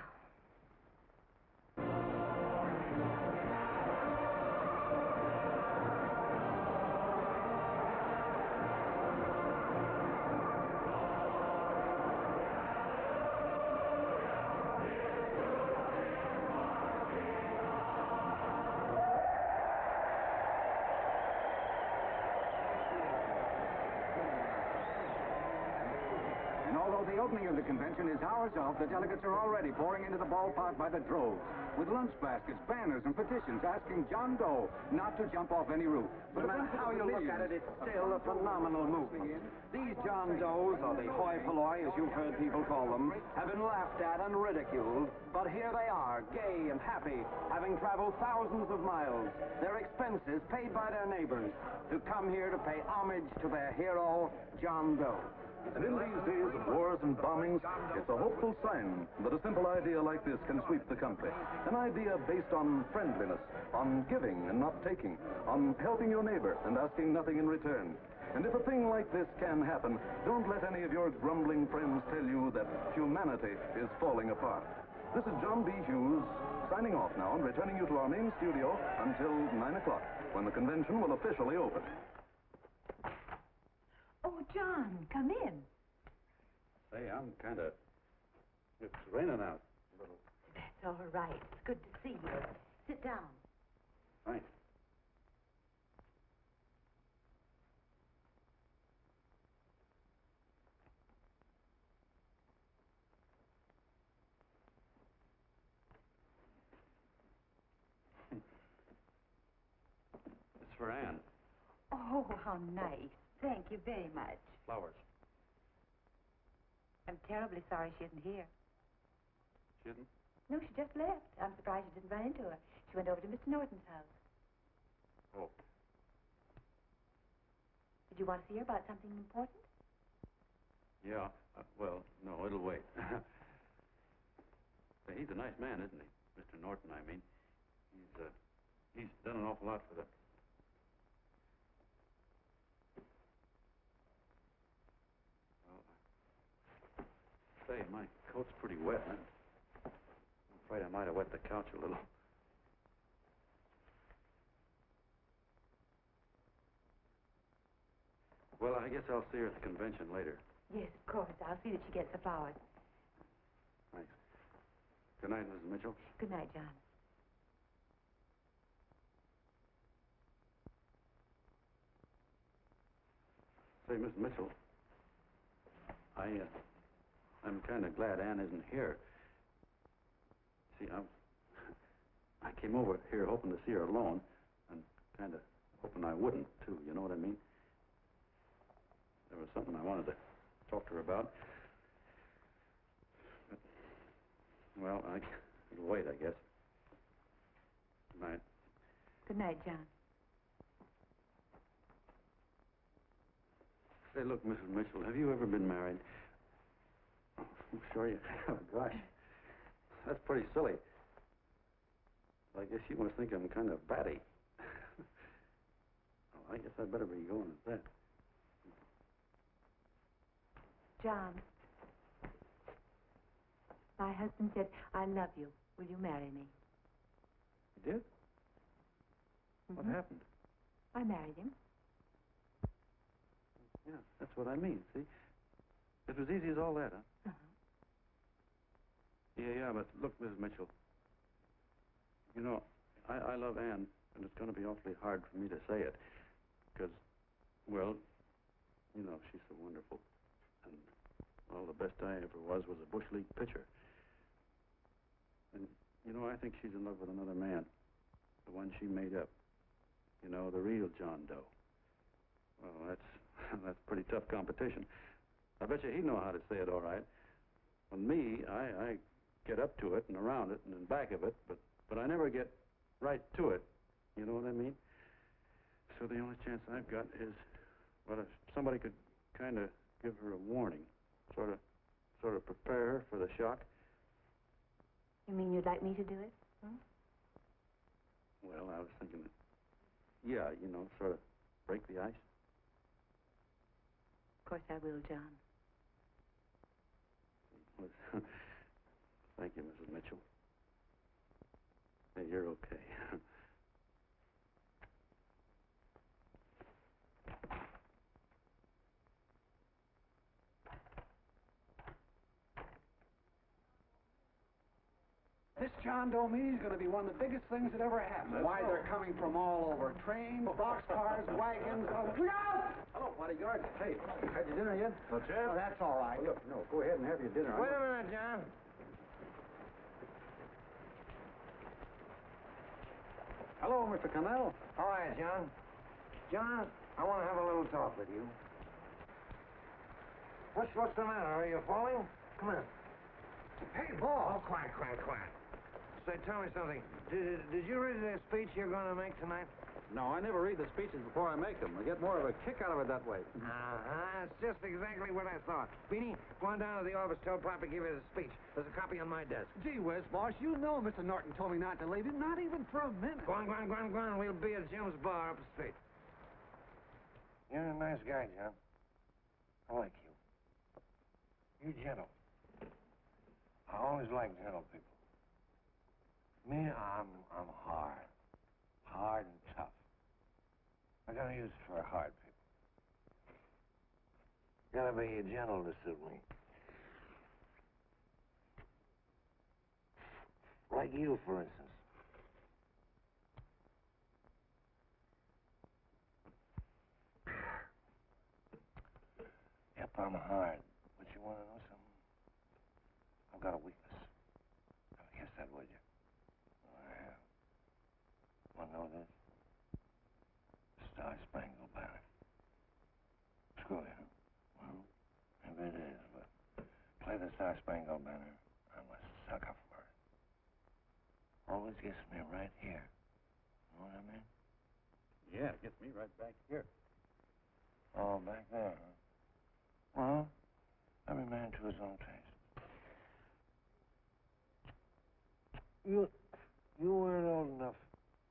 Although the opening of the convention is hours off, the delegates are already pouring into the ballpark by the droves, with lunch baskets, banners, and petitions asking John Doe not to jump off any roof. No matter how you look at it, it's still a phenomenal movement. These John Does, or the hoi polloi, as you've heard people call them, have been laughed at and ridiculed, but here they are, gay and happy, having traveled thousands of miles, their expenses paid by their neighbors, to come here to pay homage to their hero, John Doe. And in these days of wars and bombings, it's a hopeful sign that a simple idea like this can sweep the country. An idea based on friendliness, on giving and not taking, on helping your neighbor and asking nothing in return. And if a thing like this can happen, don't let any of your grumbling friends tell you that humanity is falling apart. This is John B. Hughes, signing off now and returning you to our main studio until 9 o'clock, when the convention will officially open. Oh, John, come in. Say, I'm kind of... It's raining out a little. That's all right. It's good to see you. Sit down. Thanks. It's for Anne. Oh, how nice. Thank you very much. Flowers. I'm terribly sorry she isn't here. She isn't? No, she just left. I'm surprised you didn't run into her. She went over to Mr. Norton's house. Oh. Did you want to see her about something important? Yeah. Well, no, it'll wait. Say, he's a nice man, isn't he? Mr. Norton, I mean. He's done an awful lot for the... Say, my coat's pretty wet. I'm afraid I might have wet the couch a little. Well, I guess I'll see her at the convention later. Yes, of course. I'll see that she gets the flowers. Thanks. Good night, Mrs. Mitchell. Good night, John. Say, Miss Mitchell, I'm kind of glad Anne isn't here. See, I came over here hoping to see her alone, and kind of hoping I wouldn't, too, you know what I mean? There was something I wanted to talk to her about. But, well, it'll wait, I guess. Good night. Good night, John. Say, look, Mrs. Mitchell, have you ever been married? I'm sure you have. Gosh, that's pretty silly. I guess you must think I'm kind of batty. Well, I guess I'd better be going at that. John, my husband said, I love you. Will you marry me? You did? What happened? I married him. Yeah, that's what I mean, see? It was easy as all that, huh? Yeah, but look, Mrs. Mitchell. You know, I love Anne, and it's going to be awfully hard for me to say it. Because, well, you know, she's so wonderful. And, well, the best I ever was a Bush League pitcher. And, you know, I think she's in love with another man. The one she made up. You know, the real John Doe. Well, that's pretty tough competition. I bet you he'd know how to say it all right. With me, I get up to it and around it and in back of it, but I never get right to it. You know what I mean? So the only chance I've got is, well, if somebody could kind of give her a warning, sort of prepare her for the shock. You mean you'd like me to do it? Hmm? Well, I was thinking that, yeah, you know, sort of break the ice. Of course I will, John. Thank you, Mrs. Mitchell. Hey, you're okay. This John Doe meeting is going to be one of the biggest things that ever happened. Why, they're coming from all over. Trains, boxcars, wagons. Look out! Hello, bodyguard. Hey, had your dinner yet? Not yet. Oh, that's all right. Look, no, go ahead and have your dinner. Wait a minute, John. Hello, Mr. Connell. All right, John. John, I want to have a little talk with you. What's the matter? Are you falling? Come on. Hey, Ball. Oh, quiet. Say, tell me something. Did you read the speech you're going to make tonight? No, I never read the speeches before I make them. I get more of a kick out of it that way. That's just exactly what I thought. Beanie, go on down to the office, tell Papa to give you the speech. There's a copy on my desk. Gee whiz, boss, you know Mr. Norton told me not to leave him, not even for a minute. Go on. We'll be at Jim's bar up the street. You're a nice guy, John. I like you. You're gentle. I always like gentle people. Me, I'm hard. Hard and tough. I gotta use it for hard people. Gotta be gentle to suit me. Like you, for instance. Yep, I'm hard. But you wanna know something? I've got a weakness. I guess that, would you? I have. Want to know this? Star-Spangled Banner. Screw you. Well, maybe it is, but play the Star-Spangled Banner. I'm a sucker for it. Always gets me right here. Know what I mean? Yeah, it gets me right back here. Oh, back there, huh? Well, every man to his own taste. You weren't old enough.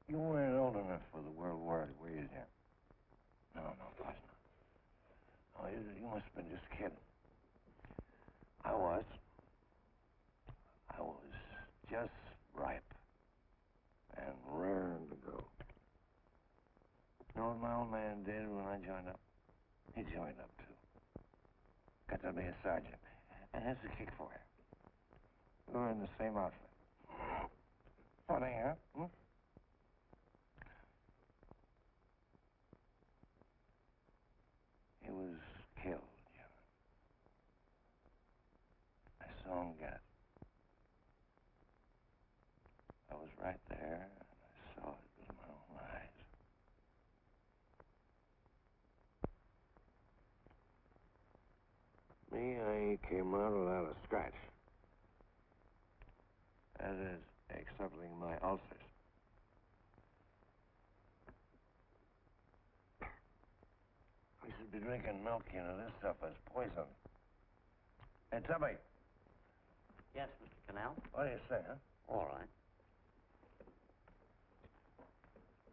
You weren't old enough for the World War, were you, Jim? No, of course not. Oh, you must have been just kidding. I was just ripe and raring to go. You know what my old man did when I joined up? He joined up, too. Got to be a sergeant. And here's the kick for you. We were in the same outfit. Funny, huh? Hmm? He was killed, John. I saw him get it. I was right there, and I saw it with my own eyes. Me, I came out without a scratch. That is, excepting my ulcers. We should be drinking milk, you know. This stuff is poison. Hey, Tubby. Yes, Mr. Connell? What do you say, huh? All right.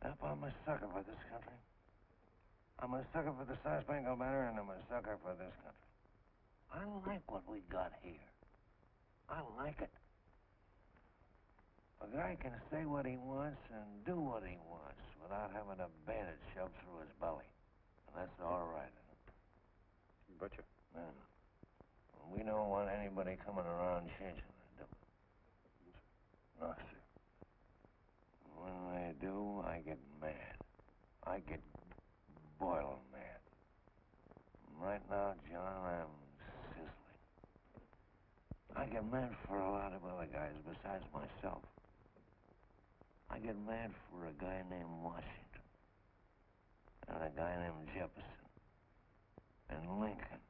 Yep, I'm a sucker for this country. I'm a sucker for the Star-Spangled Banner, and I'm a sucker for this country. I like what we got here. I like it. A guy can say what he wants and do what he wants without having a bandage shoved through his belly. And that's all right. You betcha. Man, we don't want anybody coming around changing it, do we? No, sir. When they do, I get mad. I get boiling mad. Right now, John, I'm sizzling. I get mad for a lot of other guys besides myself. I get mad for a guy named Washington, and a guy named Jefferson, and Lincoln.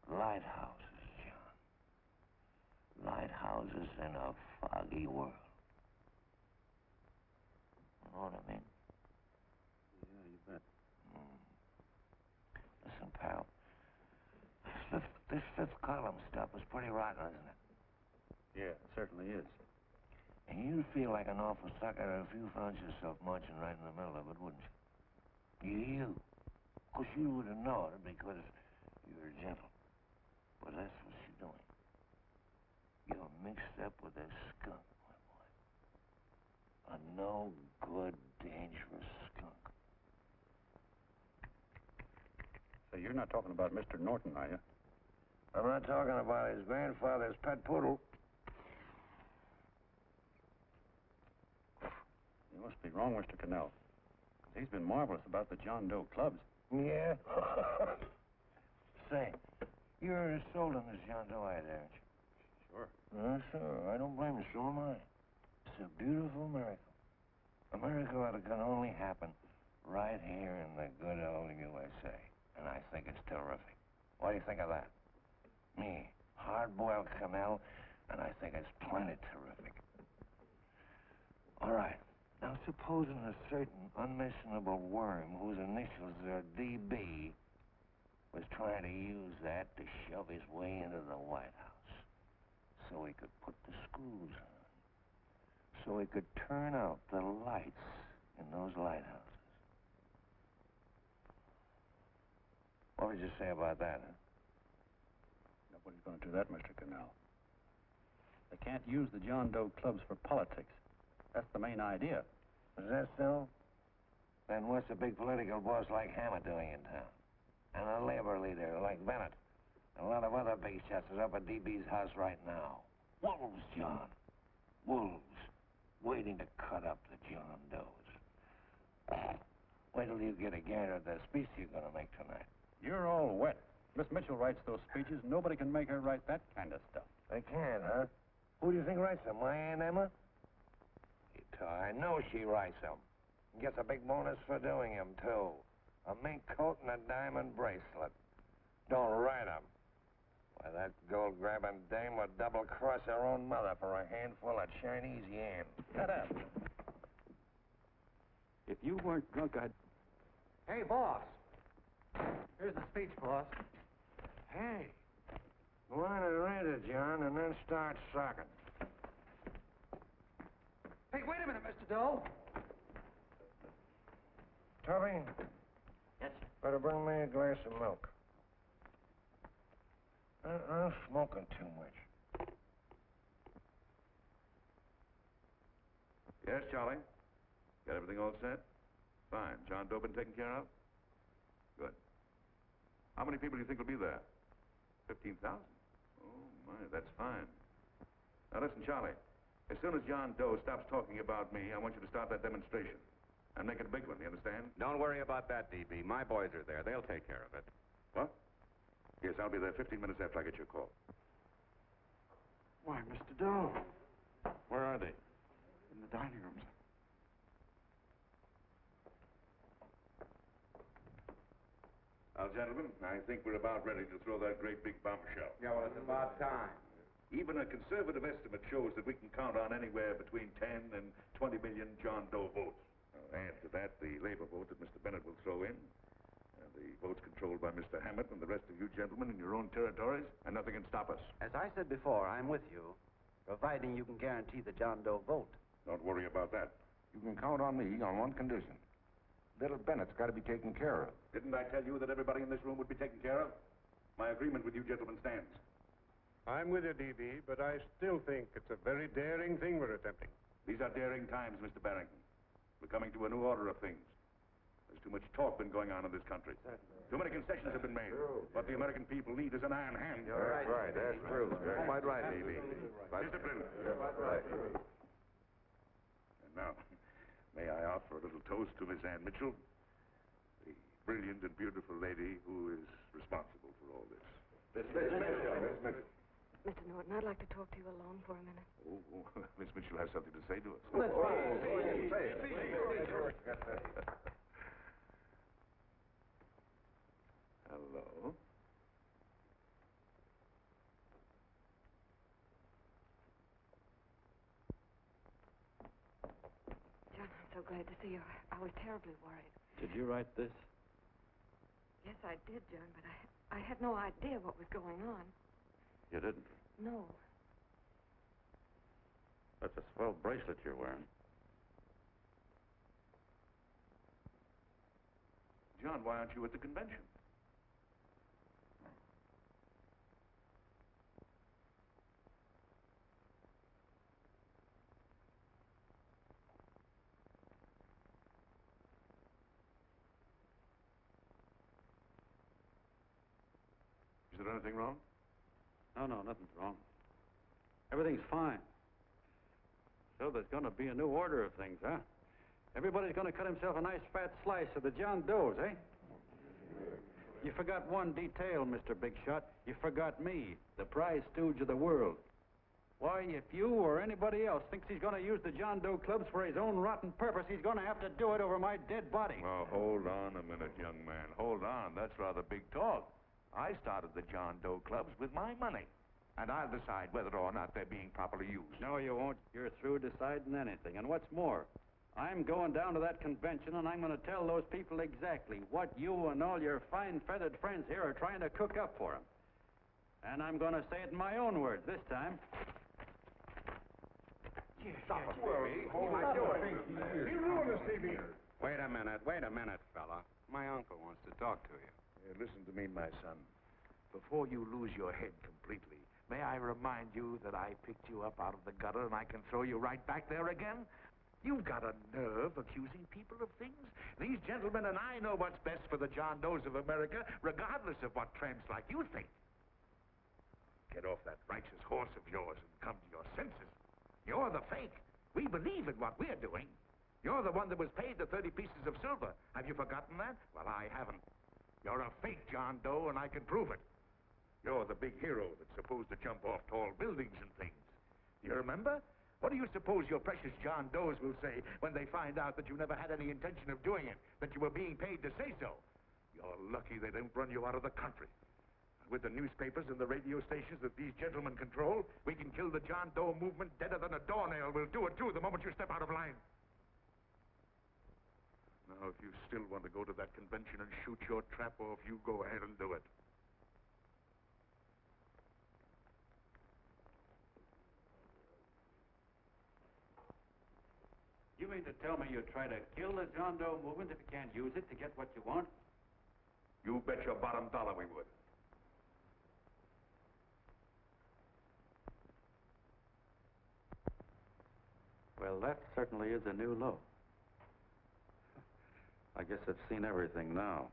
Lighthouses, John. Lighthouses in a foggy world. You know what I mean? Yeah, you bet. Listen, pal. This fifth column stuff is pretty rotten, isn't it? Yeah, it certainly is. And you'd feel like an awful sucker if you found yourself marching right in the middle of it, wouldn't you? You. Of course, you wouldn't know it because you're gentle. But that's what you're doing. You're mixed up with a skunk, my boy. A no-good, dangerous skunk. So you're not talking about Mr. Norton, are you? I'm not talking about his grandfather's pet poodle. You must be wrong, Mr. Cannell. 'Cause he's been marvelous about the John Doe clubs. Yeah? Say, you're as sold on this John Doe idea, aren't you? Sure. Sure. I don't blame you. So am I. It's a beautiful miracle. A miracle that can only happen right here in the good old USA. And I think it's terrific. What do you think of that? Me, hard-boiled Cannell, and I think it's plenty terrific. All right. Now, supposing a certain unmentionable worm whose initials are DB was trying to use that to shove his way into the White House so he could put the screws on, so he could turn out the lights in those lighthouses. What would you say about that, huh? Nobody's going to do that, Mr. Cannell. They can't use the John Doe clubs for politics. That's the main idea. Is that so? Then what's a big political boss like Hammett doing in town? And a labor leader like Bennett? And a lot of other big shots are up at DB's house right now. Wolves, John. Wolves. Waiting to cut up the John Does. Wait till you get a gander at the speech you're going to make tonight. You're all wet. Miss Mitchell writes those speeches. Nobody can make her write that kind of stuff. They can't, huh? Who do you think writes them? My Aunt Emma? I know she writes them. And gets a big bonus for doing them, too. A mink coat and a diamond bracelet. Don't write them. Why, that gold-grabbing dame would double-cross her own mother for a handful of Chinese yen. Shut up. If you weren't drunk, I'd... Hey, boss. Here's the speech, boss. Hey. Go on and read it, John, and then start sucking. Hey, wait a minute, Mr. Doe. Tubby? Yes, sir. Better bring me a glass of milk. I'm smoking too much. Yes, Charlie? Got everything all set? Fine. John Doe been taken care of? Good. How many people do you think will be there? 15,000? Oh, my, that's fine. Now, listen, Charlie. As soon as John Doe stops talking about me, I want you to start that demonstration. And make it a big one, you understand? Don't worry about that, DB. My boys are there. They'll take care of it. What? Yes, I'll be there 15 minutes after I get your call. Why, Mr. Doe. Where are they? In the dining room, sir. Now, gentlemen, I think we're about ready to throw that great big bombshell. Yeah, well, it's about time. Even a conservative estimate shows that we can count on anywhere between 10 and 20 million John Doe votes. Now, add to that the labor vote that Mr. Bennett will throw in, and the votes controlled by Mr. Hammett and the rest of you gentlemen in your own territories, and nothing can stop us. As I said before, I'm with you, providing you can guarantee the John Doe vote. Don't worry about that. You can count on me on one condition. Little Bennett's got to be taken care of. Didn't I tell you that everybody in this room would be taken care of? My agreement with you gentlemen stands. I'm with you, DB, but I still think it's a very daring thing we're attempting. These are daring times, Mr. Barrington. We're coming to a new order of things. There's too much talk been going on in this country. Too many concessions have been made. What the American people need is an iron hand. That's right. That's true. You're quite right, Levy. Discipline. And now, may I offer a little toast to Miss Ann Mitchell, the brilliant and beautiful lady who is responsible for all this. Mr. Norton, I'd like to talk to you alone for a minute. Oh, Miss Mitchell has something to say to us. Hello. John, I'm so glad to see you. I was terribly worried. Did you write this? Yes, I did, John, but I had no idea what was going on. You didn't? No. That's a swell bracelet you're wearing. John, why aren't you at the convention? Is there anything wrong? No, nothing's wrong. Everything's fine. So there's going to be a new order of things, huh? Everybody's going to cut himself a nice fat slice of the John Does, eh? You forgot one detail, Mr. Big Shot. You forgot me, the prize stooge of the world. Why, if you or anybody else thinks he's going to use the John Doe clubs for his own rotten purpose, he's going to have to do it over my dead body. Oh, hold on a minute, young man. Hold on. That's rather big talk. I started the John Doe clubs with my money. And I'll decide whether or not they're being properly used. No, you won't. You're through deciding anything. And what's more, I'm going down to that convention, and I'm going to tell those people exactly what you and all your fine feathered friends here are trying to cook up for them. And I'm going to say it in my own words this time. Stop it, baby. You ruined us, Stevie. Wait a minute, fella. My uncle wants to talk to you. Listen to me, my son. Before you lose your head completely, may I remind you that I picked you up out of the gutter and I can throw you right back there again? You've got a nerve accusing people of things. These gentlemen and I know what's best for the John Does of America, regardless of what tramps like you think. Get off that righteous horse of yours and come to your senses. You're the fake. We believe in what we're doing. You're the one that was paid the 30 pieces of silver. Have you forgotten that? Well, I haven't. You're a fake John Doe, and I can prove it. You're the big hero that's supposed to jump off tall buildings and things. Do you remember? What do you suppose your precious John Does will say when they find out that you never had any intention of doing it, that you were being paid to say so? You're lucky they don't run you out of the country. With the newspapers and the radio stations that these gentlemen control, we can kill the John Doe movement deader than a doornail. We'll do it, too, the moment you step out of line. Now, if you still want to go to that convention and shoot your trap off, you go ahead and do it. You mean to tell me you try to kill the John Doe movement if you can't use it to get what you want? You bet your bottom dollar we would. Well, that certainly is a new low. I guess I've seen everything now.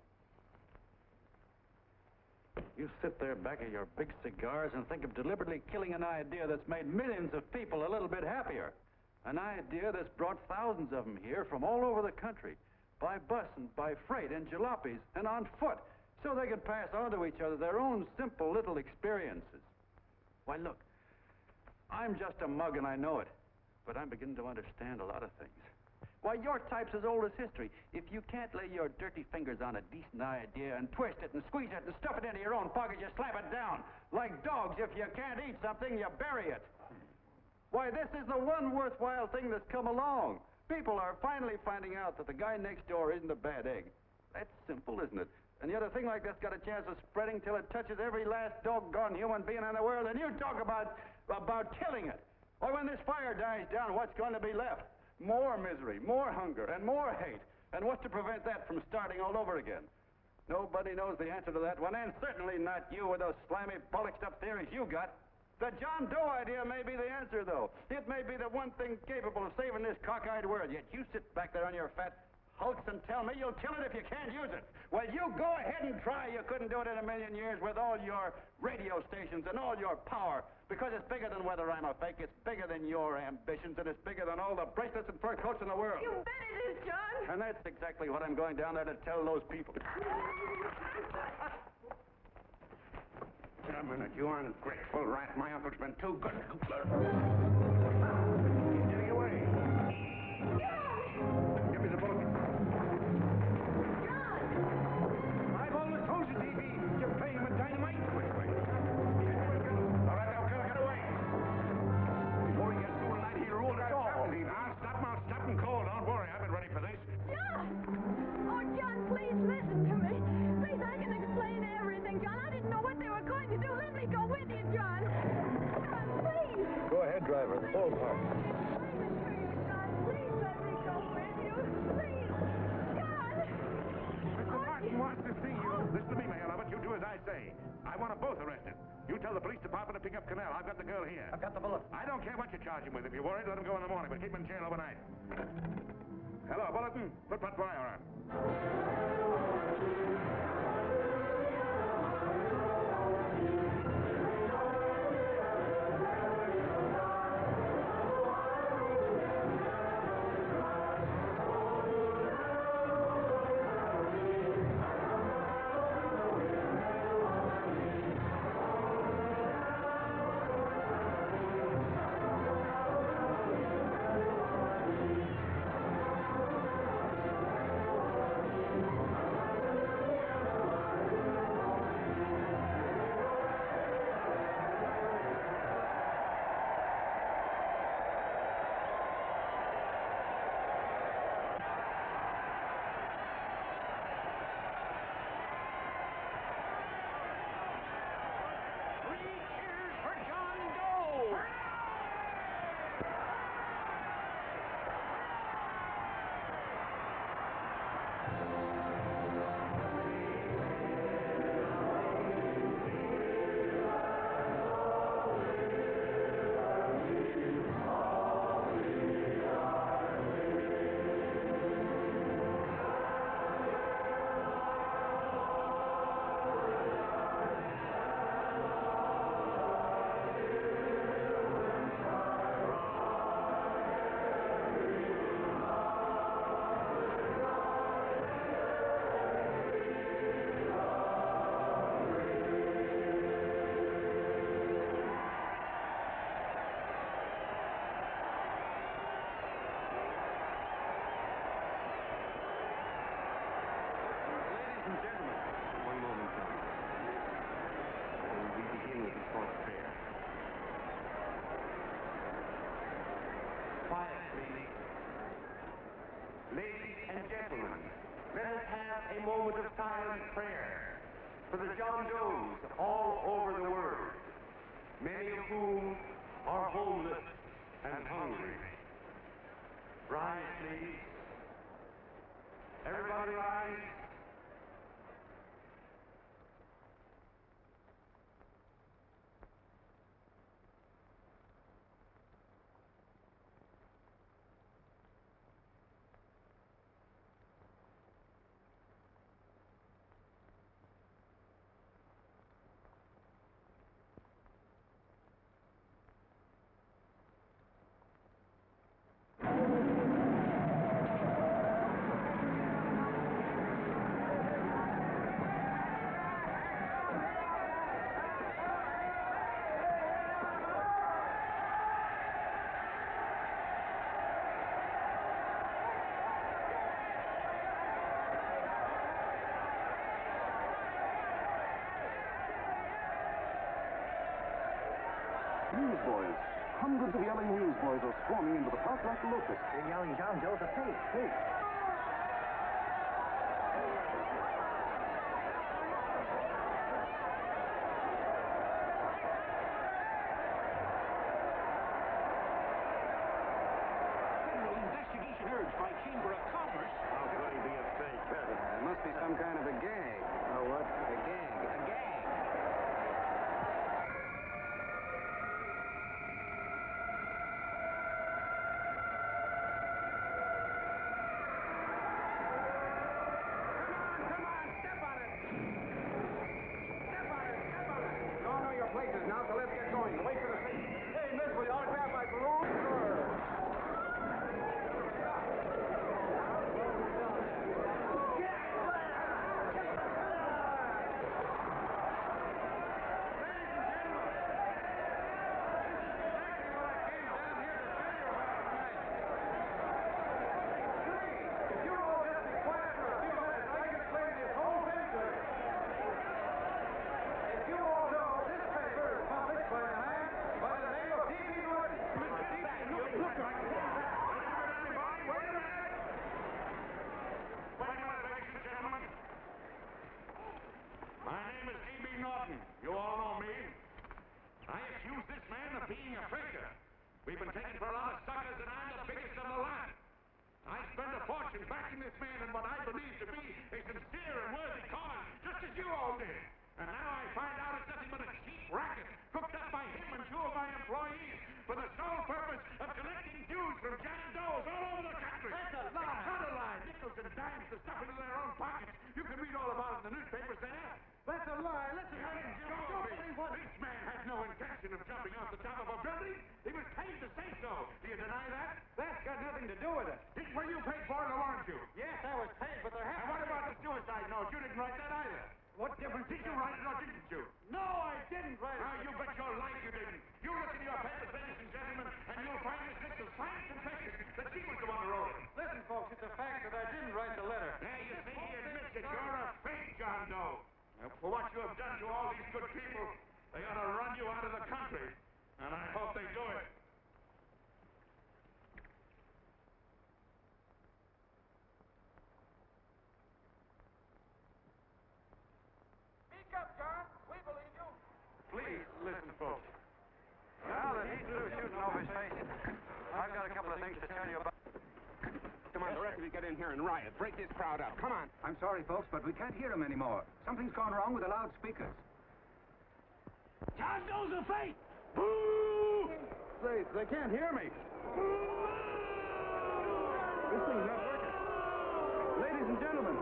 You sit there back of your big cigars and think of deliberately killing an idea that's made millions of people a little bit happier. An idea that's brought thousands of them here from all over the country, by bus and by freight and jalopies and on foot, so they could pass on to each other their own simple little experiences. Why, look, I'm just a mug and I know it, but I'm beginning to understand a lot of things. Why, your type's as old as history. If you can't lay your dirty fingers on a decent idea and twist it and squeeze it and stuff it into your own pocket, you slap it down. Like dogs, if you can't eat something, you bury it. Why, this is the one worthwhile thing that's come along. People are finally finding out that the guy next door isn't a bad egg. That's simple, isn't it? And yet a thing like that's got a chance of spreading till it touches every last doggone human being in the world, and you talk about killing it. Why, when this fire dies down, what's going to be left? More misery, more hunger, and more hate. And what's to prevent that from starting all over again? Nobody knows the answer to that one, and certainly not you with those slimy, bollocked-up theories you got. The John Doe idea may be the answer, though. It may be the one thing capable of saving this cockeyed world. Yet you sit back there on your fat hulks and tell me you'll kill it if you can't use it. Well, you go ahead and try. You couldn't do it in a million years with all your radio stations and all your power. Because it's bigger than whether I'm a fake. It's bigger than your ambitions, and it's bigger than all the bracelets and fur coats in the world. You bet it is, John. And that's exactly what I'm going down there to tell those people. A minute, you ungrateful rat. My uncle's been too good. He's getting away. Give me the bulletin. John! I've always told you, TV, you're playing with dynamite. Wait. All right, now, get away. Before he gets through tonight, he'll rule the door. I'll stop him cold. Don't worry, I've been ready for this. John! Oh, John, please listen to me. Please, I can explain everything, John. I didn't know what they were going to do. Let me go with you, John. John, please. Go ahead, driver. Full park. Please let me go with you. Please. John! Mr. Martin wants to see you. Listen to me, Mayor Lovett. You do as I say. I want them both arrested. You tell the police department to pick up Canal. I've got the girl here. I've got the bullet. I don't care what you charge him with. If you're worried, let him go in the morning, but keep him in jail overnight. Hello, Bulletin. Put wire on. Ladies and gentlemen, let us have a moment of silent prayer for the John Does all over the world, many of whom are homeless and hungry. Rise, please. Everybody rise. Newsboys. Hundreds of yelling newsboys are swarming into the park like locusts. They're yelling John Doe's a fake. Federal investigation urged by Chamber of Commerce. How could he be a fake? It must be some kind of a gag. Or what? A gag. A gag. in backing this man in what I believe to be a sincere and worthy cause, just as you all did. And now I find out it's nothing but a cheap racket cooked up by him and two of my employees for the sole purpose of collecting dues from John Does all over the country. That's a lie. Not a lie. Nickels and dimes to stuff into their own pockets. You can read all about it in the newspapers there. That's a lie. Listen, This man had no intention of jumping off the top of a building. He was paid to say so. Do you deny that? That's got nothing to do with it. Were you paid for it, or weren't you? Yes, I was paid, but there And what about the suicide note? You didn't write that either. What difference Did you write it or didn't you? No, I didn't write it. Now, you bet your life you didn't. You look in your papers, ladies and gentlemen, and you'll find this Nichols' fine confession that she was the one who wrote it. Listen, folks, it's a fact that I didn't write the letter. There you see, he admits that you're a fake John Doe. For what you have done to all these good people, they ought to run you out of the country. And I hope they do it. Speak up, John. We believe you. Please, listen, folks. Now that he's through shooting over his face, I've got a couple of things to tell you about. Come on, the rest of you get in here and riot. Break this crowd up. Come on. I'm sorry, folks, but we can't hear him anymore. Something's gone wrong with the loudspeakers. John Doe's a fake. Boo! They can't hear me. This thing's not working. Ladies and gentlemen.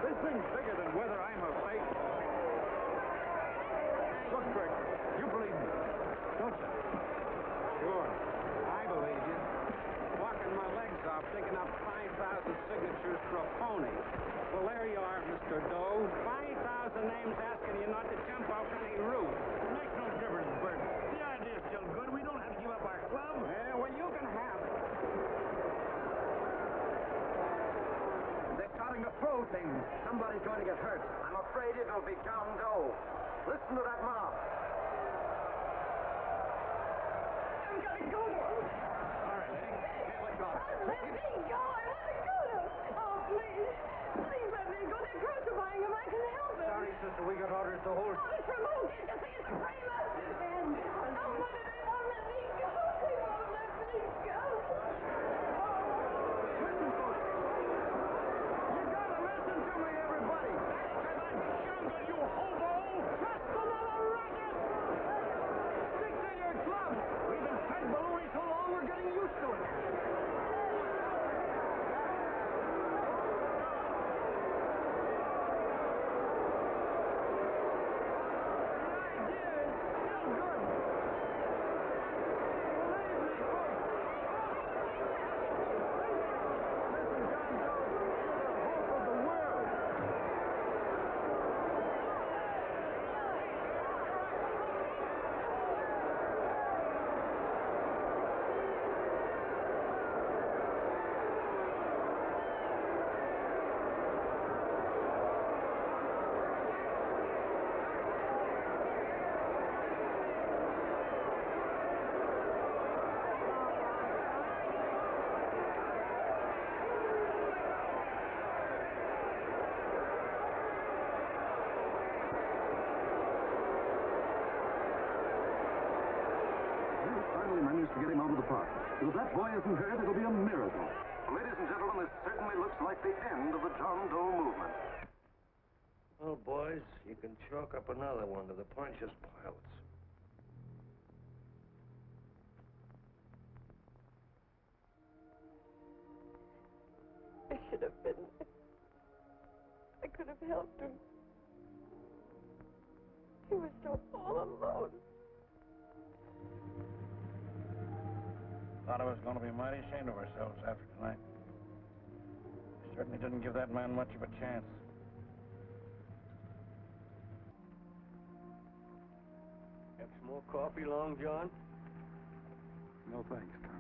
This thing's bigger than whether I'm a fake. Look, Bert, you believe me, don't you? Sure, I believe you. Walking my legs off, digging up 5,000 signatures for a phony. Well, there you are, Mr. Doe. 5,000 names asking you not to jump off any roof. It makes no difference, Bert. The idea's still good. We don't have to give up our club. Yeah, well, you can have it. They're starting to throw things. Somebody's going to get hurt. I'm afraid it'll be John Doe. Listen to that mob. I'm gonna go to him. All right, lady. Hey, let go. Let me go. I want to go to him. Oh, please. Please let me go. They're crucifying him. I can help him. Sorry, sister. We got orders to hold. Oh, it's removed. You see, it's a framer. And oh, why do they won't let me go? They won't let me go. Listen, folks. You gotta listen to me, everybody. That's because I'm younger, you hobo. Just another racket. Stick to your club. We've been fed baloney so long, we're getting used to it. Managed to get him out of the park. If that boy isn't hurt, it'll be a miracle. Ladies and gentlemen, this certainly looks like the end of the John Doe movement. Well, boys, you can chalk up another one to the Pontius Pilates. I should have been there. I could have helped him. He was so all alone. Thought I was going to be mighty ashamed of ourselves after tonight. We certainly didn't give that man much of a chance. Have some more coffee, Long John? No thanks, Carl.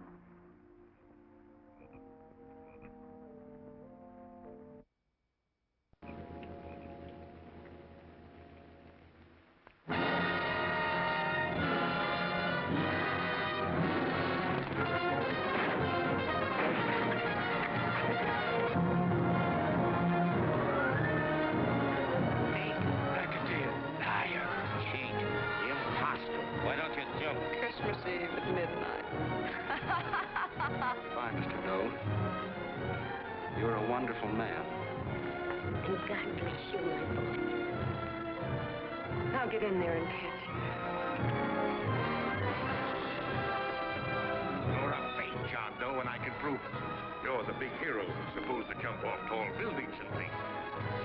Eve at midnight. Goodbye, Mr. Doe. You're a wonderful man. And God bless you, my boy. I'll get in there and catch you. You're a fake John Doe, and I can prove it. You're the big hero who's supposed to jump off tall buildings and things.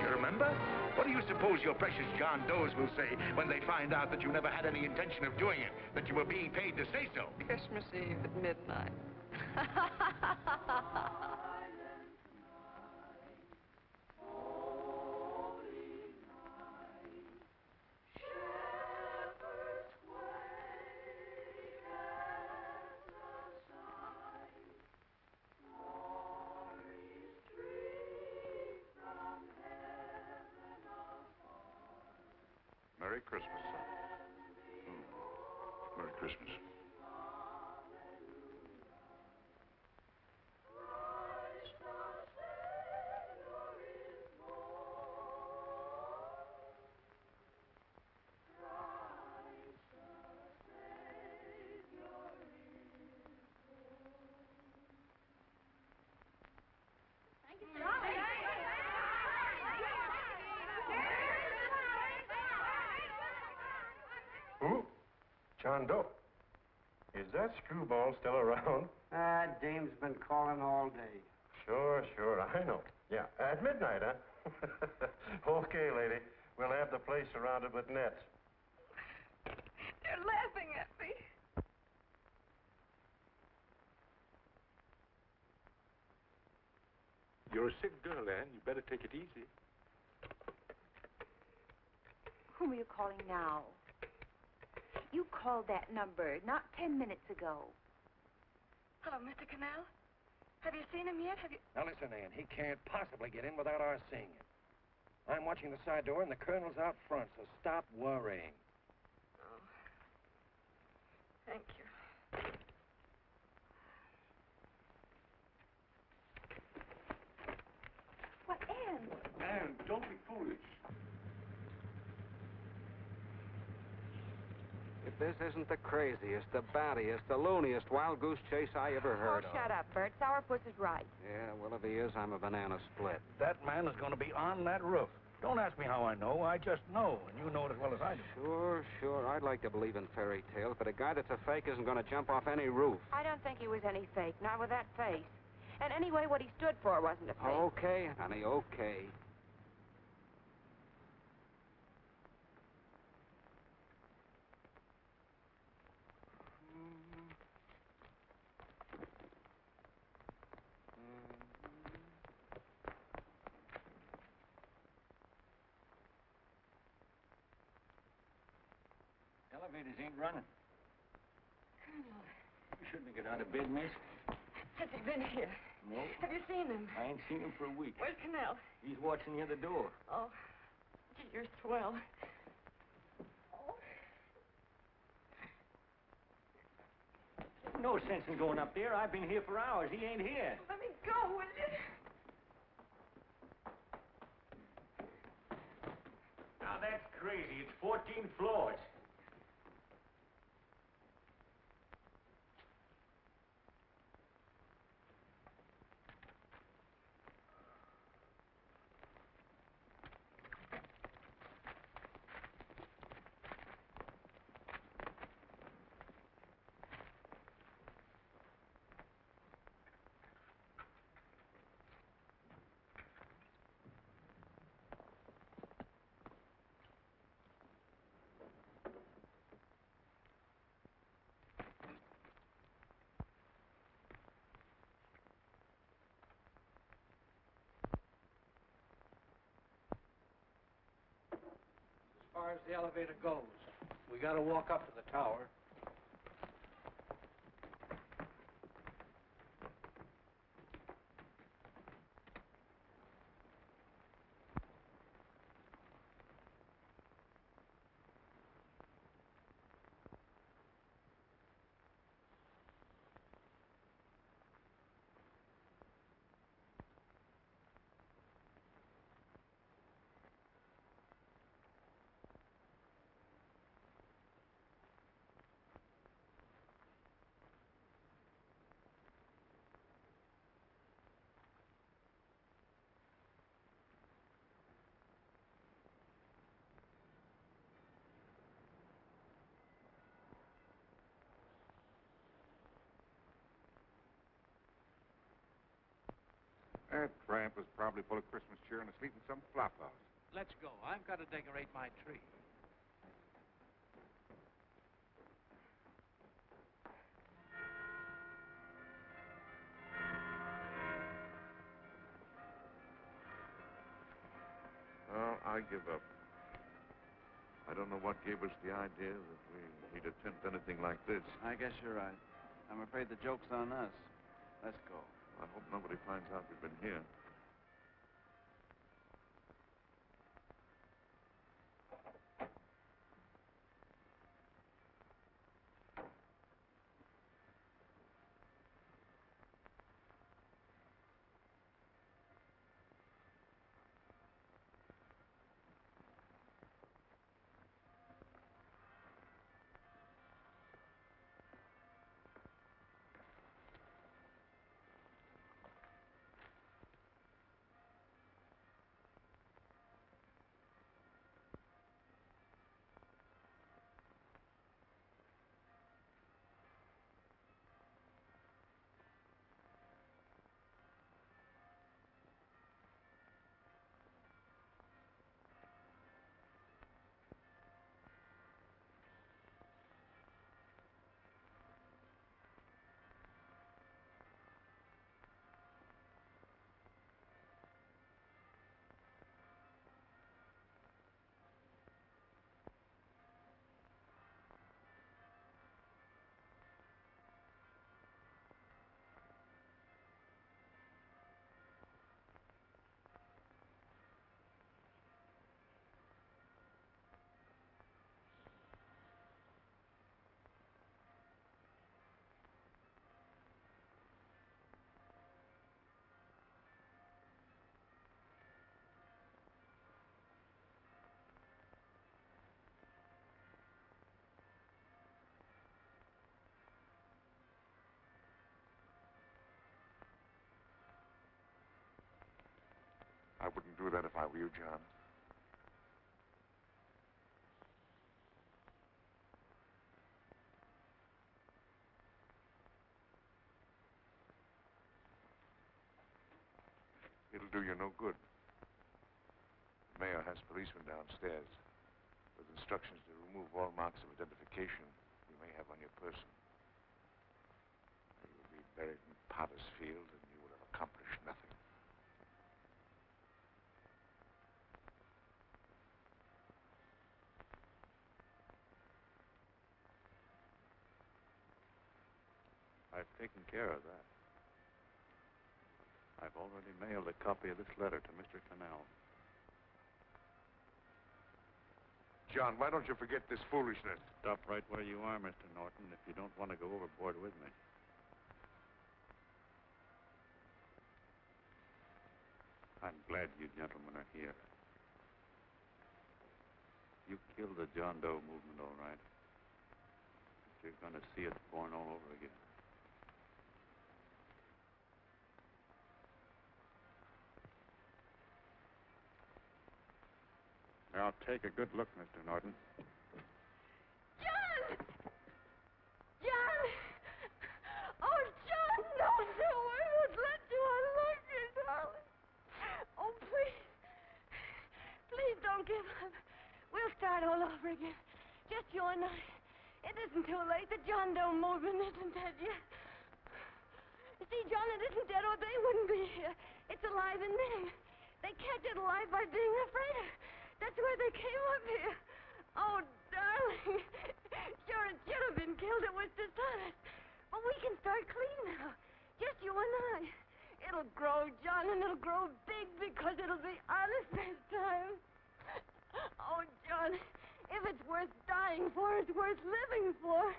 You remember? What do you suppose your precious John Does will say when they find out that you never had any intention of doing it, that you were being paid to say so? Christmas Eve at midnight. Merry Christmas, son. Merry Christmas. Who? John Doe. Is that screwball still around? Dame's been calling all day. Sure, I know. Yeah, at midnight, huh? Okay, lady. We'll have the place surrounded with nets. They're laughing at me. You're a sick girl, Anne. You better take it easy. Whom are you calling now? You called that number not 10 minutes ago. Hello, Mr. Cannell. Have you seen him yet? Now listen, Ann, he can't possibly get in without our seeing him. I'm watching the side door and the colonel's out front, so stop worrying. Oh. Thank you. What, Anne? Anne, don't be foolish. If this isn't the craziest, the battiest, the looniest wild goose chase I ever heard of. Shut up, Bert. Sourpuss is right. Yeah, well, if he is, I'm a banana split. That man is going to be on that roof. Don't ask me how I know. I just know, and you know it as well as I do. Sure. I'd like to believe in fairy tales, but a guy that's a fake isn't going to jump off any roof. I don't think he was any fake, not with that face. And anyway, what he stood for wasn't a fake. Okay, honey, okay. Elevators ain't running. Colonel, You shouldn't get out of bed, miss. has he been here? No. Have you seen him? I ain't seen him for a week. Where's Cannell? He's watching near the door. Oh, gee, you're swell. No sense in going up there. I've been here for hours. He ain't here. Let me go, will you? Now that's crazy. It's 14 floors. As far as the elevator goes, we got to walk up to the tower. That tramp was probably full of Christmas cheer and asleep in some flop house. Let's go. I've got to decorate my tree. Well, I give up. I don't know what gave us the idea that we'd attempt anything like this. I guess you're right. I'm afraid the joke's on us. Let's go. I hope nobody finds out we've been here. I wouldn't do that if I were you, John. It'll do you no good. The mayor has policemen downstairs with instructions to remove all marks of identification you may have on your person. You will be buried in Potter's Field, and you will have accomplished nothing. I've taken care of that. I've already mailed a copy of this letter to Mr. Cannell. John, why don't you forget this foolishness? Stop right where you are, Mr. Norton, if you don't want to go overboard with me. I'm glad you gentlemen are here. You killed the John Doe movement, all right. But you're going to see it born all over again. Now, take a good look, Mr. Norton. John! John! Oh, John, no, I won't let you. I love you, darling. Oh, please. Please don't give up. We'll start all over again. Just you and I. It isn't too late. The John Doe movement isn't dead yet. You see, John, it isn't dead or they wouldn't be here. It's alive in them. They kept it alive by being afraid of. That's why they came up here. Oh, darling. Sure, it should have been killed. It was dishonest. But we can start clean now. Just you and I. It'll grow, John, and it'll grow big because it'll be honest this time. Oh, John, if it's worth dying for, it's worth living for.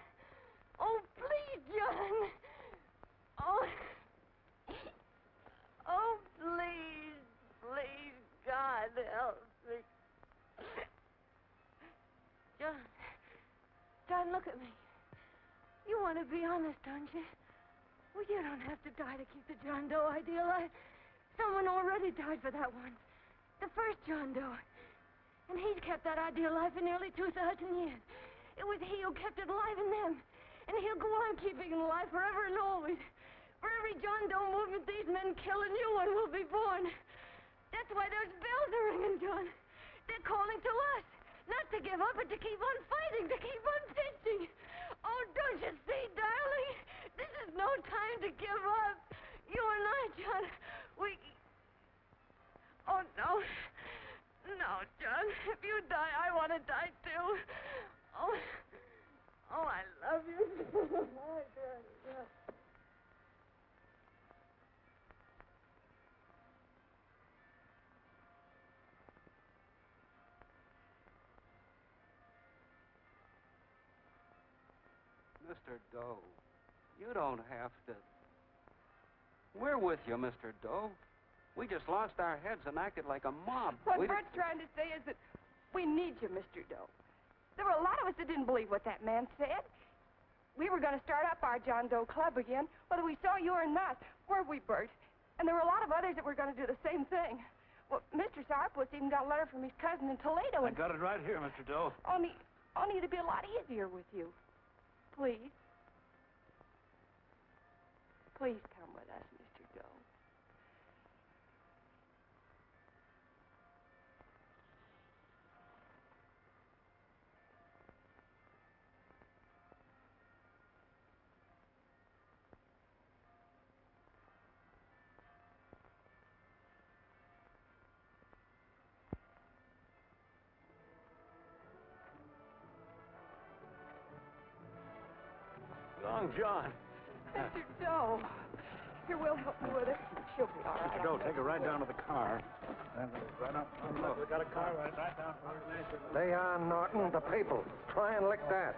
Oh, please, John. Oh. Oh, please, please, God, help me. John, look at me. You want to be honest, don't you? Well, you don't have to die to keep the John Doe idea alive. Someone already died for that one. The first John Doe. And he's kept that idea alive for nearly 2,000 years. It was he who kept it alive in them. And he'll go on keeping it alive forever and always. Forever every John Doe movement, these men kill a new one will be born. That's why those bells are ringing, John. They're calling to us. Not to give up, but to keep on fighting, to keep on pitching. Oh, don't you see, darling? This is no time to give up. You and I, John, we... Oh, no. No, John. If you die, I want to die, too. Oh, I love you. Oh, God. Mr. Doe, you don't have to. We're with you, Mr. Doe. We just lost our heads and acted like a mob. What Bert's trying to say is that we need you, Mr. Doe. There were a lot of us that didn't believe what that man said. We were going to start up our John Doe Club again, whether we saw you or not. Weren't we, Bert? And there were a lot of others that were going to do the same thing. Well, Mr. Sourpuss even got a letter from his cousin in Toledo. I got it right here, Mr. Doe. Only it'd be a lot easier with you. Please. Please come with us, Mr. Doe. Long John. Mr. Doe. Here, we'll help you with it. She'll be all right. Mr. Doe, take her right down to the car. Right up. Look, we got a car right down. Lay on, Norton. The papal. Try and lick that.